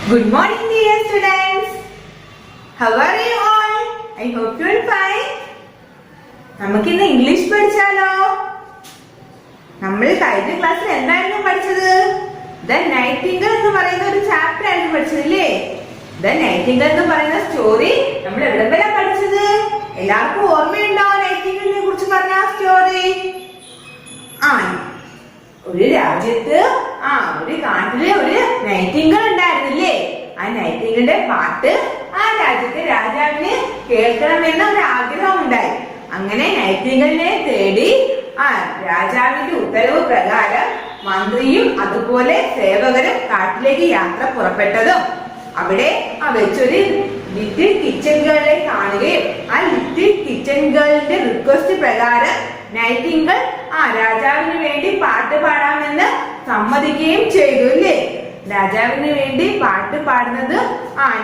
Good morning, dear students. How are you all? I hope you are fine. നമുക്ക് ഇന്ന് English പഠിച്ചാലോ? നമ്മൾ കഴിഞ്ഞ ക്ലാസ്സിൽ എന്തായിരുന്നു പഠിച്ചത്? ദ നൈറ്റിംഗേൽ എന്ന് പറയുന്ന ഒരു ചാപ്റ്റർ ആയിരുന്നു പഠിച്ചതല്ലേ? ദ നൈറ്റിംഗേൽ എന്ന് പറയുന്ന സ്റ്റോറി നമ്മൾ എവിടെ വരെ പഠിച്ചത്? എല്ലാവർക്കും ഓർമ്മയുണ്ടോ നൈറ്റിംഗേലിനെ കുറിച്ച് പറഞ്ഞ സ്റ്റോറി? ഒരു രാജ്യത്ത് ഒരു കാട്ടിലെ ഒരു നൈറ്റിംഗേൽ ഉണ്ടായിരുന്നില്ലേ? ആ നൈറ്റിംഗേലിന്റെ പാട്ട് ആ രാജ്യത്തെ രാജാവിന് കേൾക്കണമെന്ന ഒരു ആഗ്രഹം ഉണ്ടായി. അങ്ങനെ നൈറ്റിംഗേലിനെ തേടി രാജാവിന്റെ ഉത്തരവ് പ്രകാരം മന്ത്രിയും അതുപോലെ സേവകരും കാട്ടിലേക്ക് യാത്ര പുറപ്പെട്ടതും അവിടെ വെച്ചൊരു ലിറ്റിൽ കിച്ചൺ ഗേളിനെ കാണുകയും ആ ലിറ്റിൽ കിച്ചൺ ഗേളിന്റെ റിക്വസ്റ്റ് പ്രകാരം നൈറ്റിംഗേൽ രാജാവിന് വേണ്ടി പാട്ട് പാടാമെന്ന് സമ്മതിക്കുകയും ചെയ്തു അല്ലേ? രാജാവിന് വേണ്ടി പാട്ട് പാടുന്നത്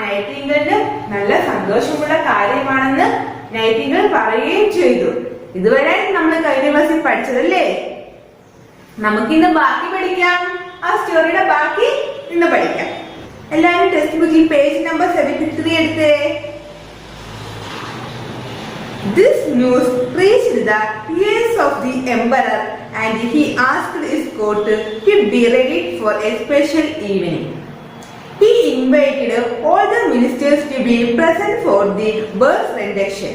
നൈറ്റിംഗേലിന് നല്ല സന്തോഷമുള്ള കാര്യമാണെന്ന് നൈറ്റിംഗേൽ പറയുകയും ചെയ്തു. ഇതുവരെ നമ്മൾ കഴിഞ്ഞ ക്ലാസ്സിൽ പഠിച്ചതല്ലേ? നമുക്കിന്ന് ബാക്കി പഠിക്കാം. ആ സ്റ്റോറിയുടെ ബാക്കി ഇന്ന് പഠിക്കാം. എല്ലാവരും ടെക്സ്റ്റ് ബുക്കിൽ പേജ് നമ്പർ 73 എടുത്തേ. This news reached the ears of the emperor and he asked his court to be ready for a special evening. He invited all the ministers to be present for the birth rendition.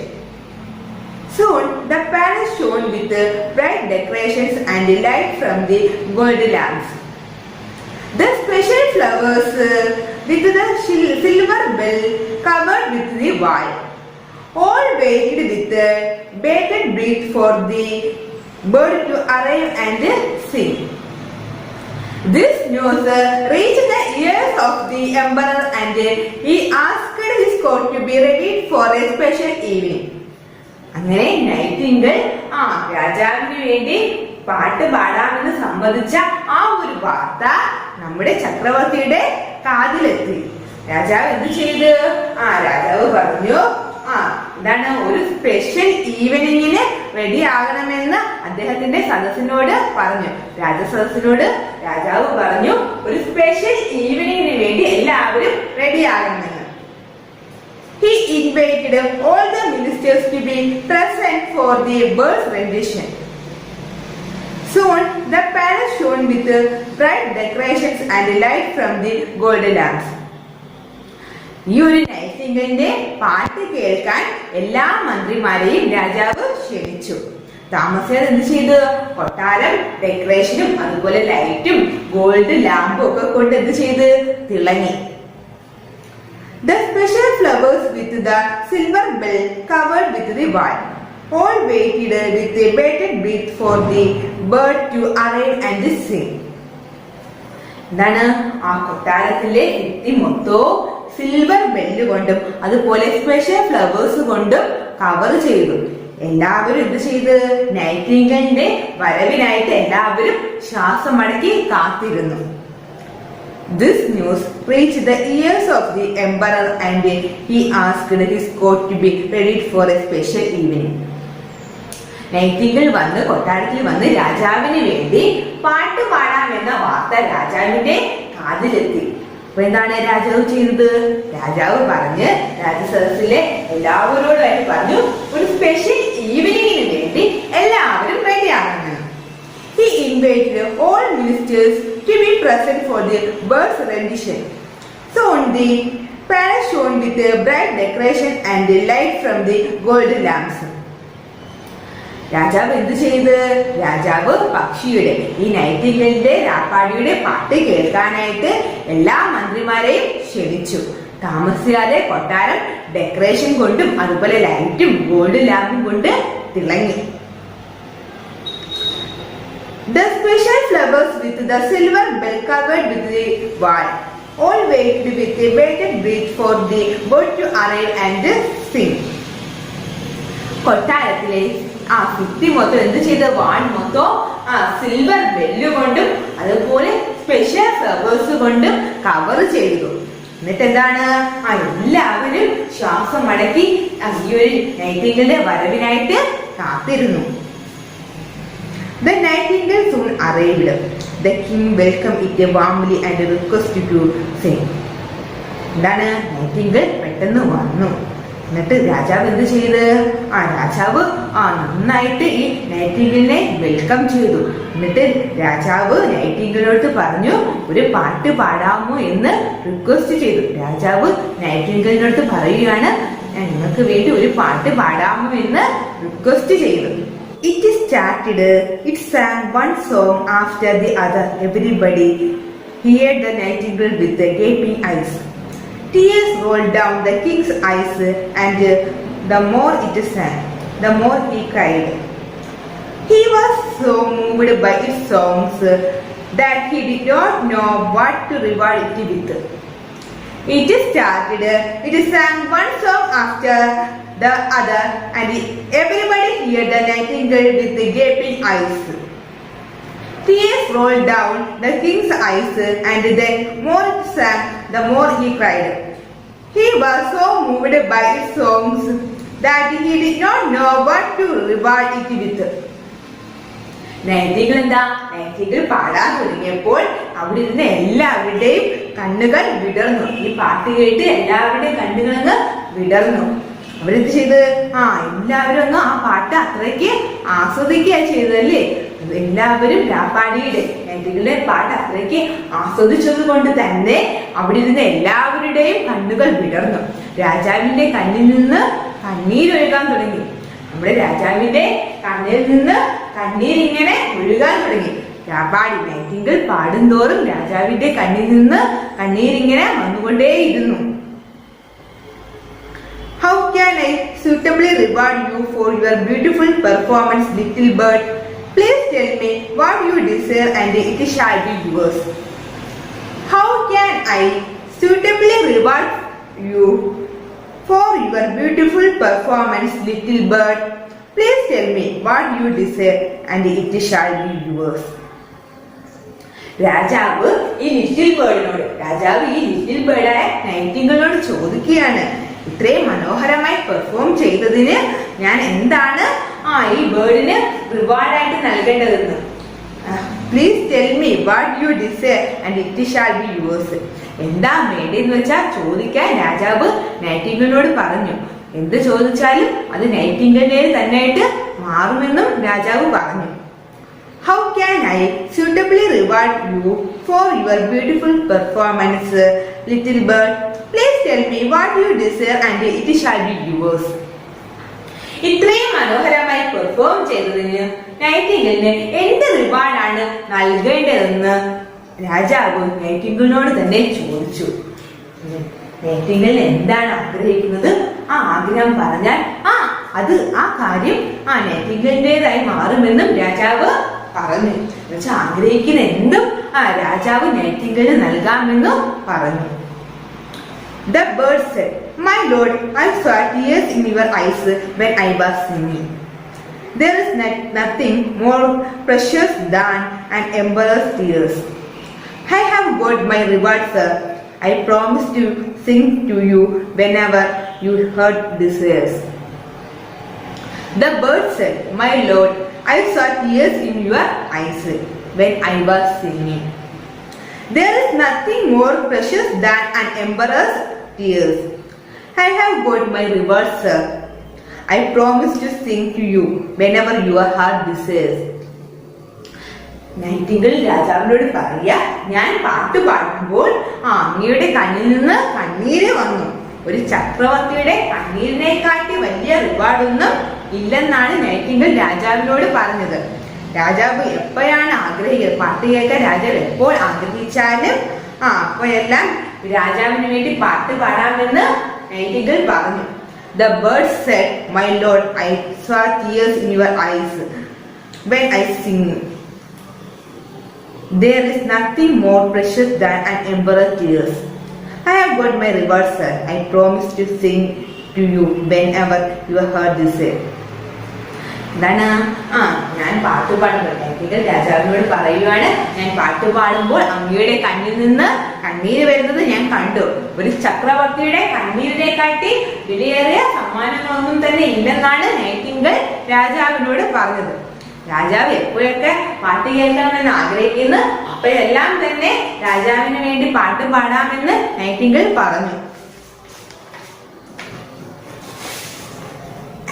Soon the palace shone with bright decorations and light from the gold lamps. The special flowers with the silver bell covered with the wall. All waited with bated breath for the bird to arrive and sing. This news reached the ears of the emperor and he asked his court to be ready for a special evening. അങ്ങനെ Nightingale രാജാവിന് വേണ്ടി പാട്ട് പാടാമെന്ന് സമ്മതിച്ച ഒരു വാർത്ത നമ്മുടെ ചക്രവർത്തിയുടെ കാതിലെത്തി. രാജാവ് എന്ത് ചെയ്ത്? രാജാവ് പറഞ്ഞു എന്താണ്, ഒരു സ്പെഷ്യൽ ഈവനിങ്ങിന് റെഡി ആകണമെന്ന് അദ്ദേഹത്തിന്റെ സദസ്സിനോട് പറഞ്ഞു. രാജസദസ്സിനോട് രാജാവ് പറഞ്ഞു ഒരു സ്പെഷ്യൽ ഈവനിങ്ങിന് വേണ്ടി എല്ലാവരും ready ആകണമെന്ന്. He invited all the ministers to be present for the birth rendition. Soon the palace shone with bright decorations and light from the golden lamps. ഈ ഒരു നൈറ്റിംഗേലിന്റെ പാട്ട് കേൾക്കാൻ എല്ലാ മന്ത്രിമാരെയും രാജാവ് ക്ഷണിച്ചു. താമസിയാതെ എന്ത് ചെയ്തു? കൊട്ടാരം ഡെക്കറേഷനും അതുപോലെ ലൈറ്റും ഗോൾഡ് ലാമ്പും ഒക്കെ കൊണ്ട് എന്ത് ചെയ്ത് തിളങ്ങി. The special flowers with the silver bell covered with the wall. All waited with bated breath for the bird to arrive and sing. എന്താണ്, കൊട്ടാരത്തിലെ ഭിത്തി മൊത്തവും സിൽവർ ബെല്ല് കൊണ്ടും അതുപോലെ സ്പെഷ്യൽ ഫ്ലവേഴ്സ് കൊണ്ടും കവർ ചെയ്തു. എല്ലാവരും എന്ത് ചെയ്ത്? നൈറ്റിംഗേലിന്റെ വരവിനായിട്ട് എല്ലാവരും ശ്വാസം അടക്കി കാത്തിരുന്നു. This news reached the ears of the emperor and he asked his court to be ready for a special evening. Nightingale വന്ന് കൊട്ടാരത്തിൽ വന്ന് രാജാവിന് വേണ്ടി പാട്ട് പാടാമെന്ന വാർത്ത രാജാവിന്റെ കാതിലെത്തി. അപ്പൊ എന്താണ് രാജാവ് ചെയ്തത്? രാജാവ് പറഞ്ഞ് രാജസദസ്സിലെ എല്ലാവരോടുമായിട്ട് പറഞ്ഞു ഒരു സ്പെഷ്യൽ ഈവനിങ്ങിന് വേണ്ടി എല്ലാവരും റെഡി ആകണം. He invited all ministers to be present for the birth rendition. Soon the palace shone with bright decoration and light from the golden lamps. രാജാവ് എന്ത് ചെയ്ത്? രാജാവ് പക്ഷിയുടെ ഈ നൈറ്റിംഗേലിന്റെ രാപ്പാടിയുടെ പാട്ട് കേൾക്കാനായിട്ട് എല്ലാ മന്ത്രിമാരെയും ക്ഷണിച്ചു. താമസിയാതെ കൊട്ടാരം ഡെക്കറേഷൻ കൊണ്ടും അതുപോലെ ലൈറ്റും ഗോൾഡ് ലാമ്പും കൊണ്ട് തിളങ്ങി. The special flowers with the silver bell covered with the wall. All waited with bated breath for the bird to arrive and sing. കൊട്ടാരത്തിലെ ഭിത്തി മൊത്തം എന്ത് ചെയ്ത? വാൾ മൊത്തം സിൽവർ ബെല്ല് കൊണ്ടും അതുപോലെ സ്പെഷ്യൽ ഫ്ലവേഴ്സ് കൊണ്ടും കവർ ചെയ്തു. എന്നിട്ട് എന്താണ്, എല്ലാവരും ശ്വാസം അടക്കി ഈ ഒരു നൈറ്റിംഗേലിന്റെ വരവിനായിട്ട് കാത്തിരുന്നു. The nightingale soon arrived. The king welcomed it warmly and requested to sing. എന്താണ്, നൈറ്റിംഗേൽ പെട്ടെന്ന് വന്നു. എന്നിട്ട് രാജാവ് എന്ത് ചെയ്ത്, രാജാവ് നന്നായിട്ട് ഈ നൈറ്റിംഗേലിനെ വെൽക്കം ചെയ്തു. എന്നിട്ട് രാജാവ് നൈറ്റിംഗേലിനോട് പറഞ്ഞു, ഒരു പാട്ട് പാടാമോ എന്ന് റിക്വസ്റ്റ് ചെയ്തു. രാജാവ് നൈറ്റിംഗേലിനോട് പറയുകയാണ്, നിങ്ങൾക്ക് വേണ്ടി ഒരു പാട്ട് പാടാമോ എന്ന് റിക്വസ്റ്റ് ചെയ്തു. It started. It sang one song after the other. Everybody heard the nightingale with the gaping eyes. Tears rolled down the king's eyes, and the more it sang, the more he cried. He was so moved by its songs that he did not know what to reward it with. It started. It sang one song after the other, and everybody heard the nightingale with the gaping eyes. Tears rolled down the king's eyes, and then more it sang, the more he cried. He was so moved by its songs that he did not know what to reward it with. Nightingale Nightingale പാടാൻ തുടങ്ങിയപ്പോൾ അവിടെ ഇരുന്ന് എല്ലാവരുടെയും കണ്ണുകൾ വിടർന്നു. ഈ പാട്ട് കേട്ട് എല്ലാവരുടെയും കണ്ണുകളങ്ങ് വിടർന്നു. അവരെന്ത് ചെയ്ത്, എല്ലാവരും അങ്ങ് ആ പാട്ട് അത്രയ്ക്ക് ആസ്വദിക്കുക ചെയ്തല്ലേ. എല്ലാവരും രാപ്പാടിയുടെ നൈറ്റിംഗേലിന്റെ പാട്ട് അത്രയ്ക്ക് ആസ്വദിച്ചത് കൊണ്ട് തന്നെ അവിടെ ഇരുന്ന് എല്ലാവരുടെയും കണ്ണുകൾ വിടർന്നു. രാജാവിന്റെ കണ്ണിൽ നിന്ന് കണ്ണീരൊഴുകാൻ തുടങ്ങി. നമ്മുടെ രാജാവിന്റെ കണ്ണിൽ നിന്ന് കണ്ണീരിങ്ങനെ ഒഴുകാൻ തുടങ്ങി. രാപ്പാടി നൈറ്റിംഗേൽ പാടുന്തോറും രാജാവിന്റെ കണ്ണിൽ നിന്ന് കണ്ണീരിങ്ങനെ വന്നുകൊണ്ടേയിരുന്നു. How can I suitably reward you for your beautiful performance, little bird? Please tell me what you desire and it shall be yours. How can I suitably reward you for your beautiful performance, little bird? Please tell me what you desire and it shall be yours. രാജാവ് ഈ little ബേർഡായ നൈറ്റിംഗേലിനോട് ചോദിക്കുകയാണ്, ഇത്രയും മനോഹരമായി perform ചെയ്തതിന് ഞാൻ എന്താണ് ഈ ബേർഡിന് റിവാർഡായിട്ട് നൽകേണ്ടതെന്ന്. Please tell me what you desire and it shall be yours. എന്താ വേണ്ടതെന്ന് വെച്ചാൽ ചോദിക്കാൻ രാജാവ് നൈറ്റിംഗേലിനോട് പറഞ്ഞു. എന്ത് ചോദിച്ചാലും അത് നൈറ്റിംഗേലിനെ തന്നെയായിട്ട് മാറുമെന്നും രാജാവ് പറഞ്ഞു. How can I suitably reward you for your beautiful performance, little bird? Please tell me what you desire and it shall be yours. ഇത്രയും മനോഹരമായി പെർഫോം ചെയ്തതിന് നൈറ്റിംഗേലിന് എന്ത് റിവാർഡാണ് നൽകേണ്ടതെന്ന് രാജാവ് നൈറ്റിംഗേലിനോട് തന്നെ ചോദിച്ചു. നൈറ്റിംഗേൽ എന്താണ് ആഗ്രഹിക്കുന്നത്, ആഗ്രഹം പറഞ്ഞാൽ അത് ആ കാര്യം നൈറ്റിംഗേലിന്റേതായി മാറുമെന്നും രാജാവ് പറഞ്ഞു. എന്നുവെച്ചാൽ ആഗ്രഹിക്കുന്ന എന്തും രാജാവ് നൈറ്റിംഗേലിന് നൽകാമെന്നും പറഞ്ഞു. The bird said, "My lord, I saw tears in your eyes when I was singing. There is nothing more precious than an emperor's tears. I have got my reward, sir. I promise to sing to you whenever you heart desires." The bird said, "My lord, I saw tears in your eyes when I was singing. There is nothing more precious than an emperor's tears. I have got my reward, sir. I promise to sing to you whenever your heart desires." Nightingale രാജാവിനോട് പറയാ, ഞാൻ പാട്ട് പാടുമ്പോൾ അങ്ങയുടെ കണ്ണിൽ നിന്ന് കണ്ണീര് വന്നു. ഒരു ചക്രവർത്തിയുടെ കണ്ണീരിനെക്കാട്ടി വലിയ റിവാർഡൊന്നും ഇല്ലെന്നാണ് നൈറ്റിംഗേൽ രാജാവിനോട് പറഞ്ഞത്. രാജാവ് എപ്പോഴാണ് ആഗ്രഹിക്കുന്നത്, പാട്ട് കേൾക്കാൻ രാജാവ് എപ്പോൾ ആഗ്രഹിച്ചാലും അപ്പോഴെല്ലാം രാജാവിന് വേണ്ടി പാട്ട് പാടാമെന്ന് നൈറ്റിംഗേൽ പറഞ്ഞു. The bird said, "My lord, I saw tears in your eyes when I sing. There is nothing more precious than an emperor's tears. I have got my reward, sir. I promise to sing to you whenever your heart desires." എന്താണ്, ഞാൻ പാട്ട് പാടുമ്പോൾ Nightingale രാജാവിനോട് പറയുവാണ്, ഞാൻ പാട്ട് പാടുമ്പോൾ അങ്ങയുടെ കണ്ണിൽ നിന്ന് കണ്ണീര് വരുന്നത് ഞാൻ കണ്ടു. ഒരു ചക്രവർത്തിയുടെ കണ്ണീരിനെക്കാട്ടി വിലയേറിയ സമ്മാനങ്ങളൊന്നും തന്നെ ഇല്ലെന്നാണ് നൈറ്റിംഗേൽ രാജാവിനോട് പറഞ്ഞത്. രാജാവ് എപ്പോഴൊക്കെ പാട്ട് കേൾക്കണമെന്ന് ആഗ്രഹിക്കുന്നു അപ്പോഴെല്ലാം തന്നെ രാജാവിന് വേണ്ടി പാട്ട് പാടാമെന്ന് നൈറ്റിംഗേൽ പറഞ്ഞു.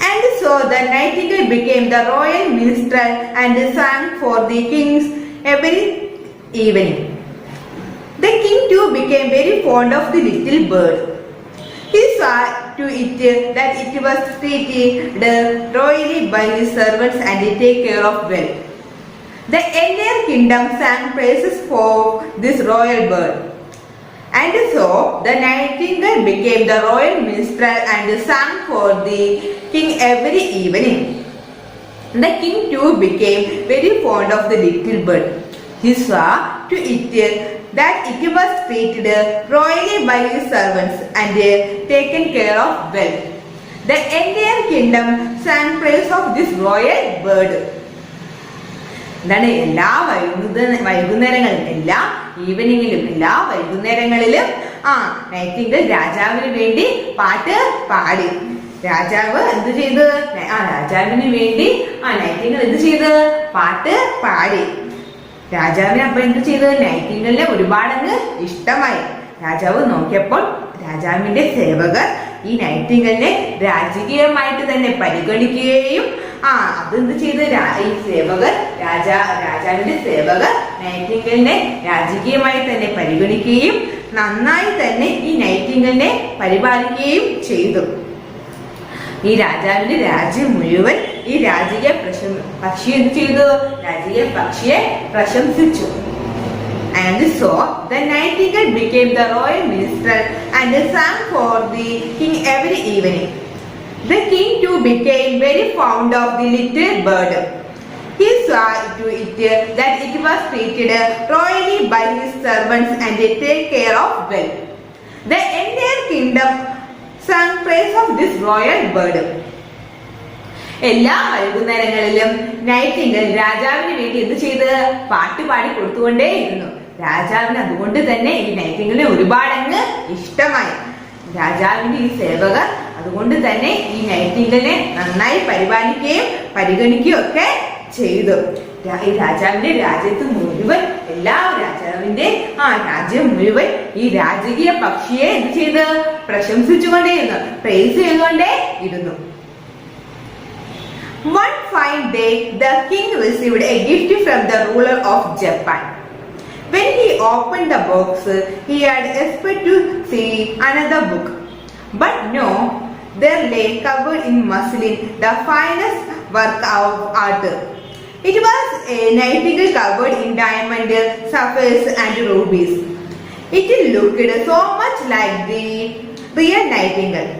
And so the nightingale became the royal minstrel and sang for the kings every evening. The king too became very fond of the little bird. He saw to it that it was treated royally by his servants and taken care of well. The entire kingdom sang praises for this royal bird. And so the nightingale became the royal minstrel and sang for the king every evening. The king too became very fond of the little bird. He saw to it that it was treated royally by his servants and taken care of well. The entire kingdom sang praise of this royal bird. എന്താണ് എല്ലാ വൈകുന്നേരങ്ങളിലും എല്ലാ ഈവനിങ്ങിലും എല്ലാ വൈകുന്നേരങ്ങളിലും Nightingale രാജാവിന് വേണ്ടി പാട്ട് പാടി. രാജാവ് എന്ത് ചെയ്ത് രാജാവിന് വേണ്ടി നൈറ്റിംഗേൽ എന്ത് ചെയ്ത് പാട്ട് പാടി. രാജാവിന് അപ്പൊ എന്ത് ചെയ്ത് നൈറ്റിംഗേലിനെ ഒരുപാടങ്ങ് ഇഷ്ടമായി. രാജാവ് നോക്കിയപ്പോൾ രാജാവിന്റെ സേവകർ ഈ നൈറ്റിംഗേലിനെ രാജകീയമായിട്ട് തന്നെ പരിഗണിക്കുകയും അതെന്ത് ചെയ്ത് ഈ സേവകർ രാജാവിന്റെ സേവകർ നൈറ്റിംഗേലിനെ രാജകീയമായി തന്നെ പരിഗണിക്കുകയും നന്നായി തന്നെ ഈ നൈറ്റിംഗേലിനെ പരിപാലിക്കുകയും ചെയ്തു. ഈ രാജാവിന്റെ രാജ്യം മുഴുവൻ ഈ രാജകീയ പക്ഷി എന്ത് ചെയ്തു? രാജകീയ പക്ഷിയെ പ്രശംസിച്ചു. And so the nightingale became the royal minstrel and sang for the king every evening. The king too became very fond of the little bird. He saw to it that it was treated royally by his servants and taken care of well. The entire kingdom sang praise of this royal bird. എല്ലാ വൈകുന്നേരങ്ങളിലും Nightingale രാജാവിന് വേണ്ടി എന്ത് ചെയ്ത് പാട്ട് പാടി കൊടുത്തുകൊണ്ടേയിരുന്നു. രാജാവിന് അതുകൊണ്ട് തന്നെ ഈ നൈറ്റിംഗേലിനെ ഒരുപാടങ്ങ് ഇഷ്ടമായി. രാജാവിന്റെ ഈ സേവകർ അതുകൊണ്ട് തന്നെ ഈ നൈറ്റിംഗേലിനെ നന്നായി പരിപാലിക്കുകയും പരിഗണിക്കുകയും ഒക്കെ ചെയ്തു. ഈ രാജാവിന്റെ രാജ്യത്ത് മുഴുവൻ രാജാവിന്റെ രാജ്യം മുഴുവൻ ഈ രാജകീയ പക്ഷിയെ എന്ത് ചെയ്ത് പ്രശംസിച്ചുകൊണ്ടേയിരുന്നു, പ്രൈസ് ചെയ്തുകൊണ്ടേ ഇരുന്നു. One fine day, the king received a gift from the ruler of Japan. When he opened the box, he had expected to see another book. But no, there lay covered in muslin the finest work of art. It was a nightingale covered in diamond, sapphires and rubies. It looked so much like the real nightingale.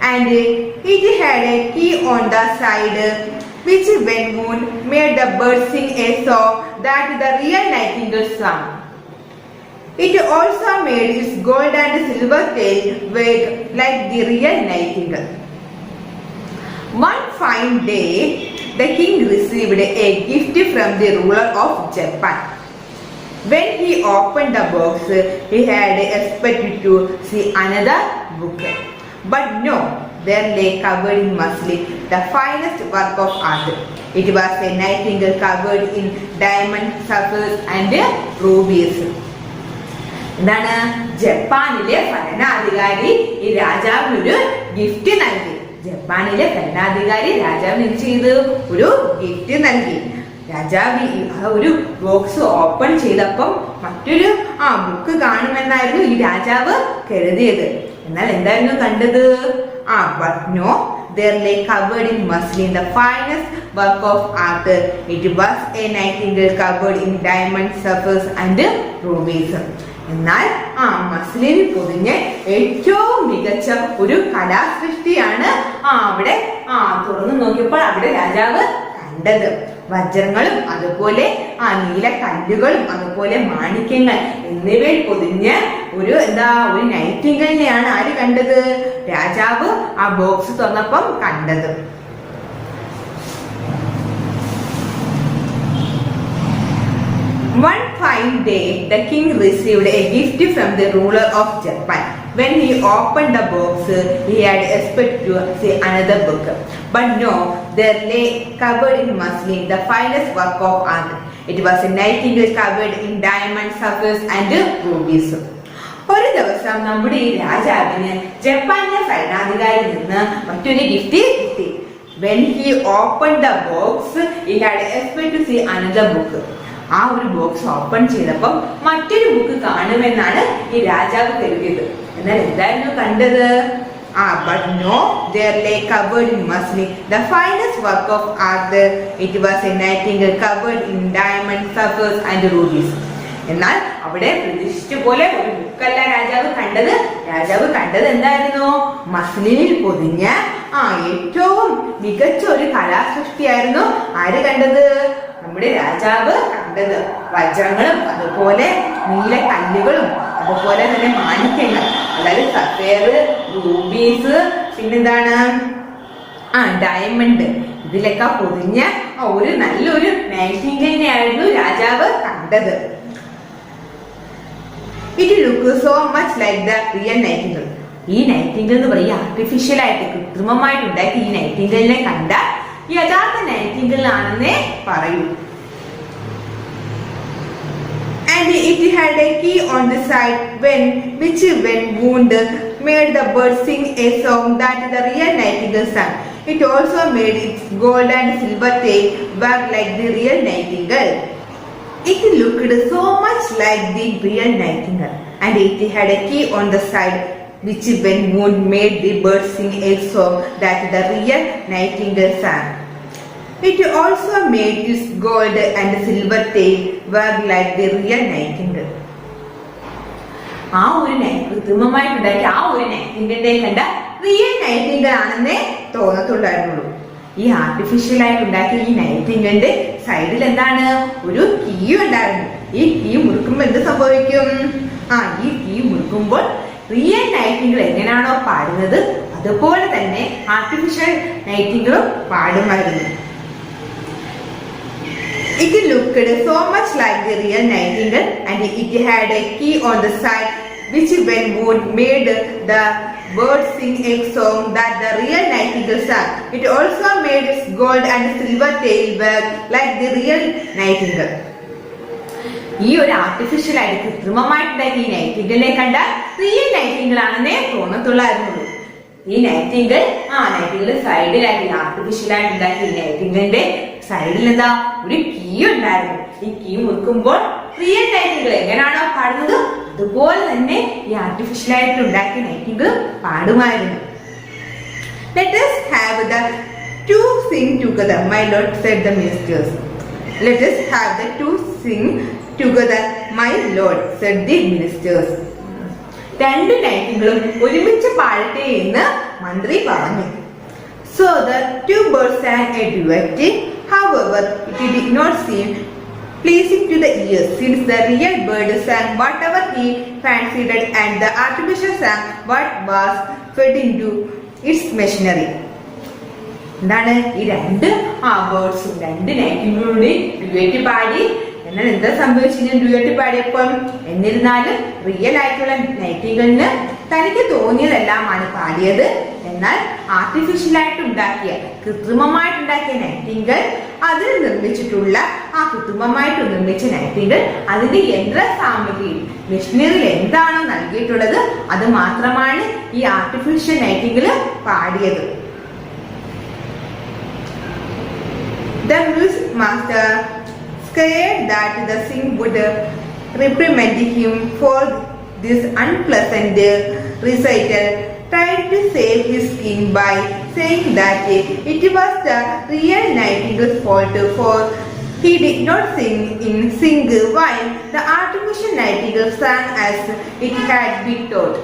And it had a key on the side, which when moved made the bird sing a song that the real nightingale sang. It also made its gold and silver tail wag like the real nightingale. One fine day, the king received a gift from the ruler of Japan. When he opened the box, he had expected to see another book. But no, there lay covered in muslin the finest work of art. It was a nightingale covered in diamond, sapphires and rubies. എന്താണ്? ജപ്പാനിലെ ഭരണാധികാരി ഈ രാജാവിനൊരു gift നൽകി. ജപ്പാനിലെ ഭരണാധികാരി രാജാവിന് എന്ത് ചെയ്തു? ഒരു ഗിഫ്റ്റ് നൽകി. രാജാവ് ഒരു ബോക്സ് ഓപ്പൺ ചെയ്തപ്പം മറ്റൊരു ബുക്ക് കാണുമെന്നായിരുന്നു ഈ രാജാവ് കരുതിയത്. എന്നാൽ എന്തായിരുന്നു കണ്ടത്? But no, there lay covered in muslin the finest work of art. It was a nightingale covered in diamonds, sapphires and rubies. എന്നാൽ മസ്ലിനിൽ പൊതിഞ്ഞ് ഏറ്റവും മികച്ച ഒരു കലാസൃഷ്ടിയാണ് അവിടെ തുറന്നു നോക്കിയപ്പോൾ അവിടെ രാജാവ് കണ്ടത്. വജ്രങ്ങളും അതുപോലെ നീല കല്ലുകളും അതുപോലെ മാണിക്യങ്ങൾ എന്നിവയിൽ പൊതിഞ്ഞ് ഒരു നൈറ്റിംഗേലിനെയാണ് ആര് കണ്ടത്? രാജാവ് ആ ബോക്സ് തുറന്നപ്പം കണ്ടത്. One fine day, the king received a gift from the ruler of Japan. When he opened the box, he had expected to see another book. But no, there lay covered in muslin the finest work of art. It was a nightingale covered in diamonds, sapphires and rubies. ഒരു ദിവസം നമ്മുടെ ഈ രാജാവിന് ജപ്പാനിലെ ഭരണാധികാരിയിൽ നിന്ന് മറ്റൊരു gift കിട്ടി. When he opened the box, he had expected to see another book. ആ ഒരു ബോക്സ് ഓപ്പൺ ചെയ്തപ്പോൾ മറ്റൊരു ബുക്ക് കാണുമെന്നാണ് ഈ രാജാവ് കരുതിയത്. എന്നാൽ എന്തായിരുന്നു കണ്ടത്? But no, there lay covered in muslin the finest work of art. It was a nightingale covered in diamonds, sapphires and rubies. എന്നാൽ അവിടെ പ്രതീക്ഷിച്ച പോലെ ഒരു ബുക്കല്ല രാജാവ് കണ്ടത്. രാജാവ് കണ്ടത് എന്തായിരുന്നു? മസ്ലിനിൽ പൊതിഞ്ഞ ഏറ്റവും മികച്ച ഒരു കലാസൃഷ്ടിയായിരുന്നു ആര് കണ്ടത്? നമ്മുടെ രാജാവ് കണ്ടത്. വജ്രങ്ങളും അതുപോലെ നീല കല്ലുകളും അതുപോലെ തന്നെ മാണിക്യങ്ങൾ, അതായത് സഫയർ, റൂബീസ്, പിന്നെന്താണ് ഡയമണ്ട്, ഇതിലൊക്കെ പൊതിഞ്ഞ ഒരു നല്ലൊരു നൈറ്റിംഗേലിനെ ആയിരുന്നു രാജാവ് കണ്ടത്. It look so much like the real Nightingale. ഈ നൈറ്റിംഗേൽ എന്ന് പറയുക ആർട്ടിഫിഷ്യൽ ആയിട്ട് കൃത്രിമമായിട്ട് ഉണ്ടാക്കി ഈ നൈറ്റിംഗേലിനെ കണ്ട യഥാർത്ഥ നൈറ്റിംഗേൽ ആണെന്നേ പറയൂ. And it had a key on the side which when wound made the bird sing a song that the real nightingale sang. It also made its gold and silver tail wag like the real nightingale. It looked so much like the real nightingale, and it had a key on the side which when wound made the bird sing a song that the real nightingale sang. It also made its gold and silver tail wag like the real nightingale. ആ ഒരു കൃത്രിമമായിട്ടുണ്ടാക്കി ആ ഒരു നൈറ്റിംഗലിനെ കണ്ട real Nightingale ആണെന്നേ തോന്നത്തുള്ളായിരുന്നുള്ളൂ. ഈ artificial ആയിട്ട് ഉണ്ടാക്കിയ ഈ നൈറ്റിംഗലിന്റെ സൈഡിൽ എന്താണ്? ഒരു കീ ഉണ്ടായിരുന്നു. ഈ കീ മുറുക്കുമ്പോൾ എന്ത് സംഭവിക്കും? ഈ കീ മുറുക്കുമ്പോൾ റിയൽ നൈറ്റിംഗൽ എങ്ങനെയാണോ പാടുന്നത് അതുപോലെ തന്നെ artificial നൈറ്റിംഗലും പാടുമായിരുന്നു. It looked so much like the real nightingale, and it had a key on the side which when would made the bird sing a song that the real nightingale sang. It also made its gold and silver tail wag like the real nightingale. ഈ ഒരു artificial ആയിട്ട് കൃത്രിമമായിട്ടുണ്ടാക്കി ഈ നൈറ്റിംഗലിനെ കണ്ട real Nightingale ആണെന്നേ തോന്നത്തുള്ളായിരുന്നുള്ളൂ. ഈ Nightingale സൈഡിലാക്കി artificial ആയിട്ട് ഉണ്ടാക്കി ഈ നൈറ്റിംഗലിന്റെ സൈഡിൽ എന്താ? ഒരു കീ ഉണ്ടായിരുന്നു. ഈ കീ മുറുക്കുമ്പോൾ റിയൽ നൈറ്റിംഗൽ എങ്ങനെയാണോ പാടുന്നത് അതുപോലെ തന്നെ ഈ ആർട്ടിഫിഷ്യൽ ആയിട്ട് ഉണ്ടാക്കിയ Nightingale പാടുമായിരുന്നു. Let us have the two sing together, my lord, said the ministers. Let us have the two sing together, my lord, said the ministers. രണ്ട് നൈറ്റിംഗലും ഒരുമിച്ച് പാടട്ടെ എന്ന് മന്ത്രി പറഞ്ഞു. So the two birds sang a duet. However, it did not seem pleasing to the ears, since the real bird sang whatever he fancied and the artificial sang what was fed into its machinery. എന്താണ് ഈ രണ്ട് ബേർഡ്സും രണ്ട് നൈറ്റിംഗിലൂടെ duet പാടി. എന്നാൽ എന്താ സംഭവിച്ചു duet പാടിയപ്പം? എന്നിരുന്നാലും real ആയിട്ടുള്ള നൈറ്റിംഗലിന് തനിക്ക് തോന്നിയതെല്ലാമാണ് പാടിയത്. എന്നാൽ ആർട്ടിഫിഷ്യൽ ആയിട്ട് ഉണ്ടാക്കിയ കൃത്രിമമായിട്ടുണ്ടാക്കിയ നൈറ്റിംഗൽ അതിൽ നിർമ്മിച്ചിട്ടുള്ള കൃത്രിമമായിട്ട് നിർമ്മിച്ച നൈറ്റിംഗൽ അതിന്റെ യന്ത്ര സാമഗ്രിയിൽ മെഷീനറിയിൽ എന്താണോ നൽകിയിട്ടുള്ളത് അത് മാത്രമാണ് ഈ ആർട്ടിഫിഷ്യൽ നൈറ്റിംഗൽ പാടിയത്. The music master, scared that the sing would reprimand him for this unpleasant recital, tried to save his king by saying that it was the real nightingale's fault, for he did not sing while the artificial nightingale sang as it had been taught.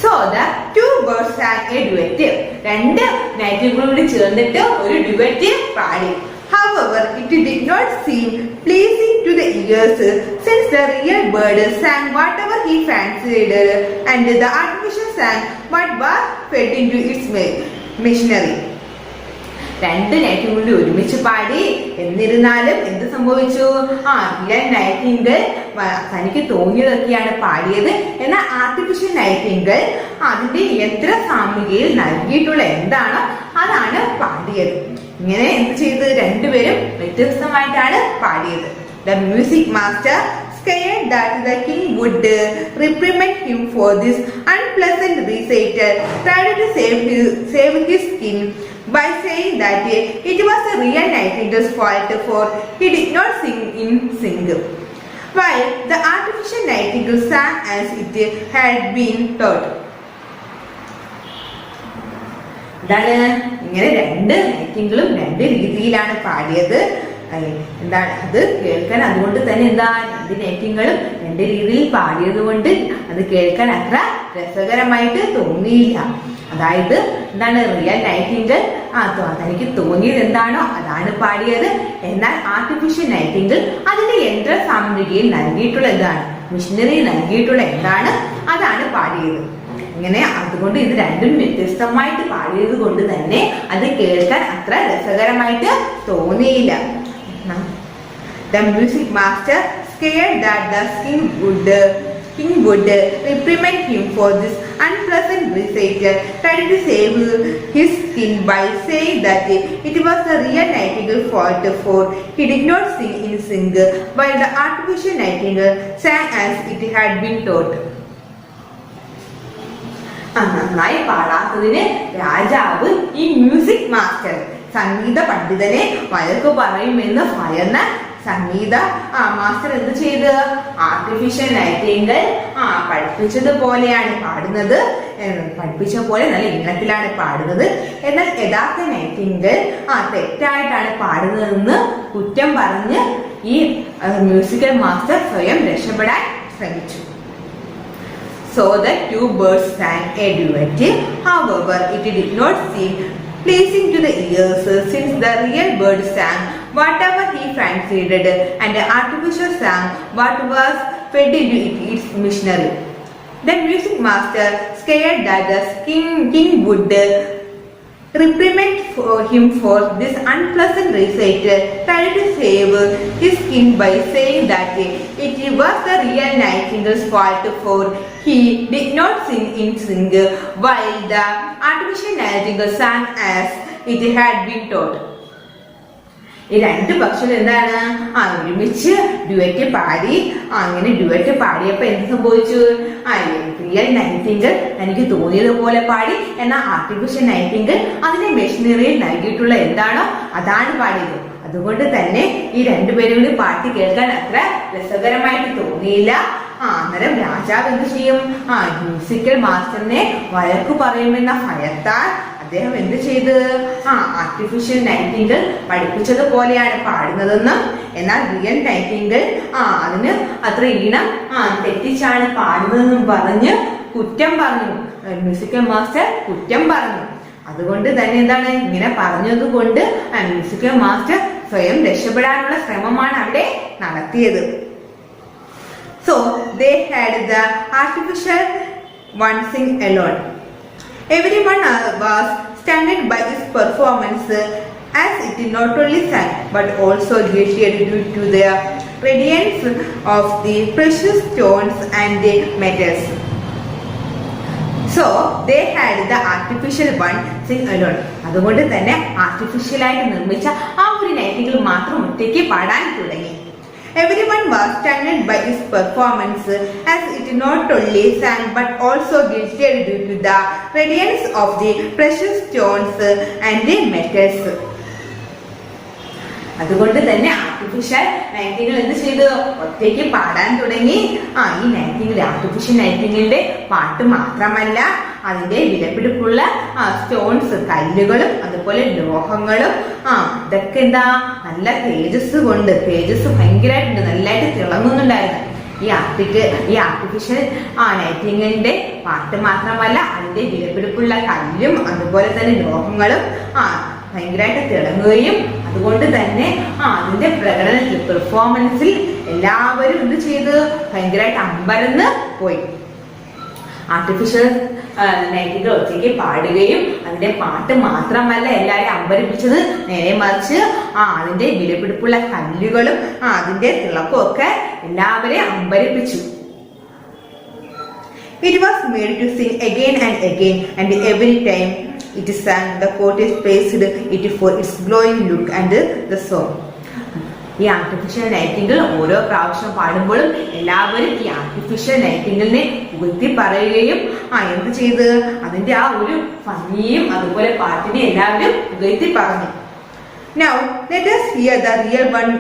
So the two birds sang a duet. രണ്ട് നൈറ്റിംഗലോട് ചേർന്നിട്ട് ഒരു duet പാടി. However, it did not seem pleasing to the ears, since the real bird sang whatever he fancied and the artificial sang what was fed into its machinery. രണ്ട് Nightingale കൂടി ഒരുമിച്ച് പാടി. എന്നിരുന്നാലും എന്ത് സംഭവിച്ചു? റിയൽ നൈറ്റിംഗിൾ തനിക്ക് തോന്നിയതൊക്കെയാണ് പാടിയത്. എന്നാൽ ആർട്ടിഫിഷ്യൽ നൈറ്റിംഗിൾ അതിന്റെ യന്ത്ര സാമഗ്രിയിൽ നൽകിയിട്ടുള്ള എന്താണോ അതാണ് പാടിയത്. ഇങ്ങനെ എന്ത് ചെയ്ത് രണ്ടുപേരും വ്യത്യസ്തമായിട്ടാണ് പാടിയത്. The music master, scared that the king would reprimand him for this unpleasant recital, tried to save his skin by saying that it was a real nightingale's fault, for he did not sing in sync, while the artificial nightingale sang as it had been taught. എന്താണ് ഇങ്ങനെ രണ്ട് നൈറ്റിംഗിളും രണ്ട് രീതിയിലാണ് പാടിയത്. എന്താണ് അത് കേൾക്കാൻ, അതുകൊണ്ട് തന്നെ എന്താ രണ്ട് നൈറ്റിംഗിളും രണ്ട് രീതിയിൽ പാടിയത് കൊണ്ട് അത് കേൾക്കാൻ അത്ര രസകരമായിട്ട് തോന്നിയില്ല. അതായത് എന്താണ് റിയൽ നൈറ്റിംഗിൾ തനിക്ക് തോന്നിയത് എന്താണോ അതാണ് പാടിയത്. എന്നാൽ ആർട്ടിഫിഷ്യൽ നൈറ്റിംഗിൾ അതിന്റെ യന്ത്ര സാമഗ്രിയിൽ നൽകിയിട്ടുള്ള എന്താണ്, മിഷനറി നൽകിയിട്ടുള്ള എന്താണ് അതാണ് പാടിയത്. ഇങ്ങനെ അതുകൊണ്ട് ഇത് രണ്ടും വ്യത്യസ്തമായിട്ട് പാടിയത് കൊണ്ട് തന്നെ അത് കേൾക്കാൻ അത്ര രസകരമായിട്ട് തോന്നിയില്ല. The music master, scared that the king would reprimand him for this unpleasant recital, tried to save his skin by saying that it was the real nightingale's fault, for he did not sing in sync, while the artificial nightingale sang as it had been taught. നന്നായി പാടാത്തതിന് രാജാവ് ഈ music master സംഗീത പണ്ഡിതനെ വഴക്ക് പറയുമെന്ന് ഭയന്ന സംഗീത master എന്ത് ചെയ്ത് artificial Nightingale പഠിപ്പിച്ചതുപോലെയാണ് പാടുന്നത്, പഠിപ്പിച്ച പോലെ നല്ല ഈണത്തിലാണ് പാടുന്നത്. എന്നാൽ യഥാർത്ഥ നൈറ്റിംഗിൾ തെറ്റായിട്ടാണ് പാടുന്നതെന്ന് കുറ്റം പറഞ്ഞ് ഈ മ്യൂസിക്കൽ മാസ്റ്റർ സ്വയം രക്ഷപ്പെടാൻ ശ്രമിച്ചു. So the two birds sang a duet. However, it did not seem pleasing to the ears, since the real bird sang whatever he fancied and the artificial sang what was fed into its machinery. The music master, scared that the king would reprimand him for this unpleasant recital, tried to save his skin by saying that it was the real nightingale's fault, for he did not sing in sync, while the artificial nightingale sang as it had been taught. ഈ രണ്ട് പക്ഷികൾ എന്താണ് ഒരുമിച്ച് duet പാടി. അങ്ങനെ duet പാടിയപ്പോ എന്ത് സംഭവിച്ചു? Real Nightingale എനിക്ക് തോന്നിയതുപോലെ പാടി. എന്നാൽ ആർട്ടിഫിഷ്യൽ നൈറ്റിംഗിൾ അതിന്റെ മെഷീനറിയിൽ നൽകിയിട്ടുള്ള എന്താണോ അതാണ് പാടിയത്. അതുകൊണ്ട് തന്നെ ഈ രണ്ടുപേരും കൂടി പാട്ട് കേൾക്കാൻ അത്ര രസകരമായിട്ട് തോന്നിയില്ല. അന്നേരം രാജാവ് എന്ത് ചെയ്യും? മ്യൂസിക്കൽ മാസ്റ്ററിനെ വഴക്ക് പറയുമെന്ന ഭയത്താൽ അദ്ദേഹം എന്ത് ചെയ്ത് ആർട്ടിഫിഷ്യൽ നൈറ്റിംഗിൾ പഠിപ്പിച്ചതുപോലെയാണ് പാടുന്നതെന്നും, എന്നാൽ റിയൽ നൈറ്റിംഗിൾ അതിന് അത്ര ഈണം തെറ്റിച്ചാണ് പാടുന്നതെന്നും പറഞ്ഞ് കുറ്റം പറഞ്ഞു. മ്യൂസിക്കൽ മാസ്റ്റർ കുറ്റം പറഞ്ഞു. അതുകൊണ്ട് തന്നെ എന്താണ് ഇങ്ങനെ പറഞ്ഞത് കൊണ്ട് മ്യൂസിക്കൽ മാസ്റ്റർ സ്വയം രക്ഷപ്പെടാനുള്ള ശ്രമമാണ് അവിടെ നടത്തിയത്. So they had the artificial one sing alone. Everyone was stunned by his performance, as it not only sang but also glittered due to the radiance of the precious stones and the metals. So they had the artificial one sing alone. അതുകൊണ്ട് തന്നെ ആർട്ടിഫിഷ്യലായിട്ട് നിർമ്മിച്ച ഒരു Nightingale മാത്രം ഒറ്റയ്ക്ക് പാടാൻ തുടങ്ങി. Everyone was stunned by his performance, as it not only sang but also glittered due to the radiance of the precious stones and the metals. അതുകൊണ്ട് തന്നെ ആർട്ടിഫിഷ്യൽ നൈറ്റിംഗിൾ എന്ത് ചെയ്തു? ഒറ്റയ്ക്ക് പാടാൻ തുടങ്ങി. ഈ നൈറ്റിംഗിൾ ആർട്ടിഫിഷ്യൽ നൈറ്റിംഗിളിന്റെ പാട്ട് മാത്രമല്ല, അതിന്റെ വിലപിടിപ്പുള്ള സ്റ്റോൺസ് കല്ലുകളും അതുപോലെ ലോഹങ്ങളും ഇതൊക്കെ എന്താ നല്ല തേജസ് കൊണ്ട്, തേജസ് ഭയങ്കരമായിട്ടുണ്ട്, നല്ലതായിട്ട് തിളങ്ങുന്നുണ്ടായിരുന്നു. ഈ ആർട്ടിഫിഷ്യൽ നൈറ്റിംഗിളിന്റെ പാട്ട് മാത്രമല്ല, അതിന്റെ വിലപിടിപ്പുള്ള കല്ലും അതുപോലെ തന്നെ ലോഹങ്ങളും ഭയങ്കരമായിട്ട് തിളങ്ങുകയും അതുകൊണ്ട് തന്നെ അതിന്റെ പ്രകടനത്തിൽ പെർഫോമൻസിൽ എല്ലാവരും എന്ത് ചെയ്ത് ഭയങ്കരമായിട്ട് അമ്പരന്ന് പോയി. ആർട്ടിഫിഷ്യൽ നൈറ്റിംഗൽ ഒറ്റയ്ക്ക് പാടുകയും അതിന്റെ പാട്ട് മാത്രമല്ല എല്ലാരെയും അമ്പരിപ്പിച്ചത്, നേരെ മറിച്ച് അതിന്റെ വിലപിടിപ്പുള്ള കല്ലുകളും അതിന്റെ തിളക്കവും ഒക്കെ എല്ലാവരെയും അമ്പരിപ്പിച്ചു. It was made to sing again and again, and every time it sang, the courtiers praised it for its glowing look and the song. ഈ ആർട്ടിഫിഷ്യൽ നൈറ്റിംഗൽ ഓരോ പ്രാവശ്യം പാടുമ്പോഴും എല്ലാവരും ഈ ആർട്ടിഫിഷ്യൽ നൈറ്റിംഗലിനെ പുകഴ്ത്തി പറയുകയും എന്ത് ചെയ്ത് അതിന്റെ ആ ഒരു ഭംഗിയും അതുപോലെ പാട്ടിനെ എല്ലാവരും പുകഴ്ത്തി പറഞ്ഞു. Now let us hear the real one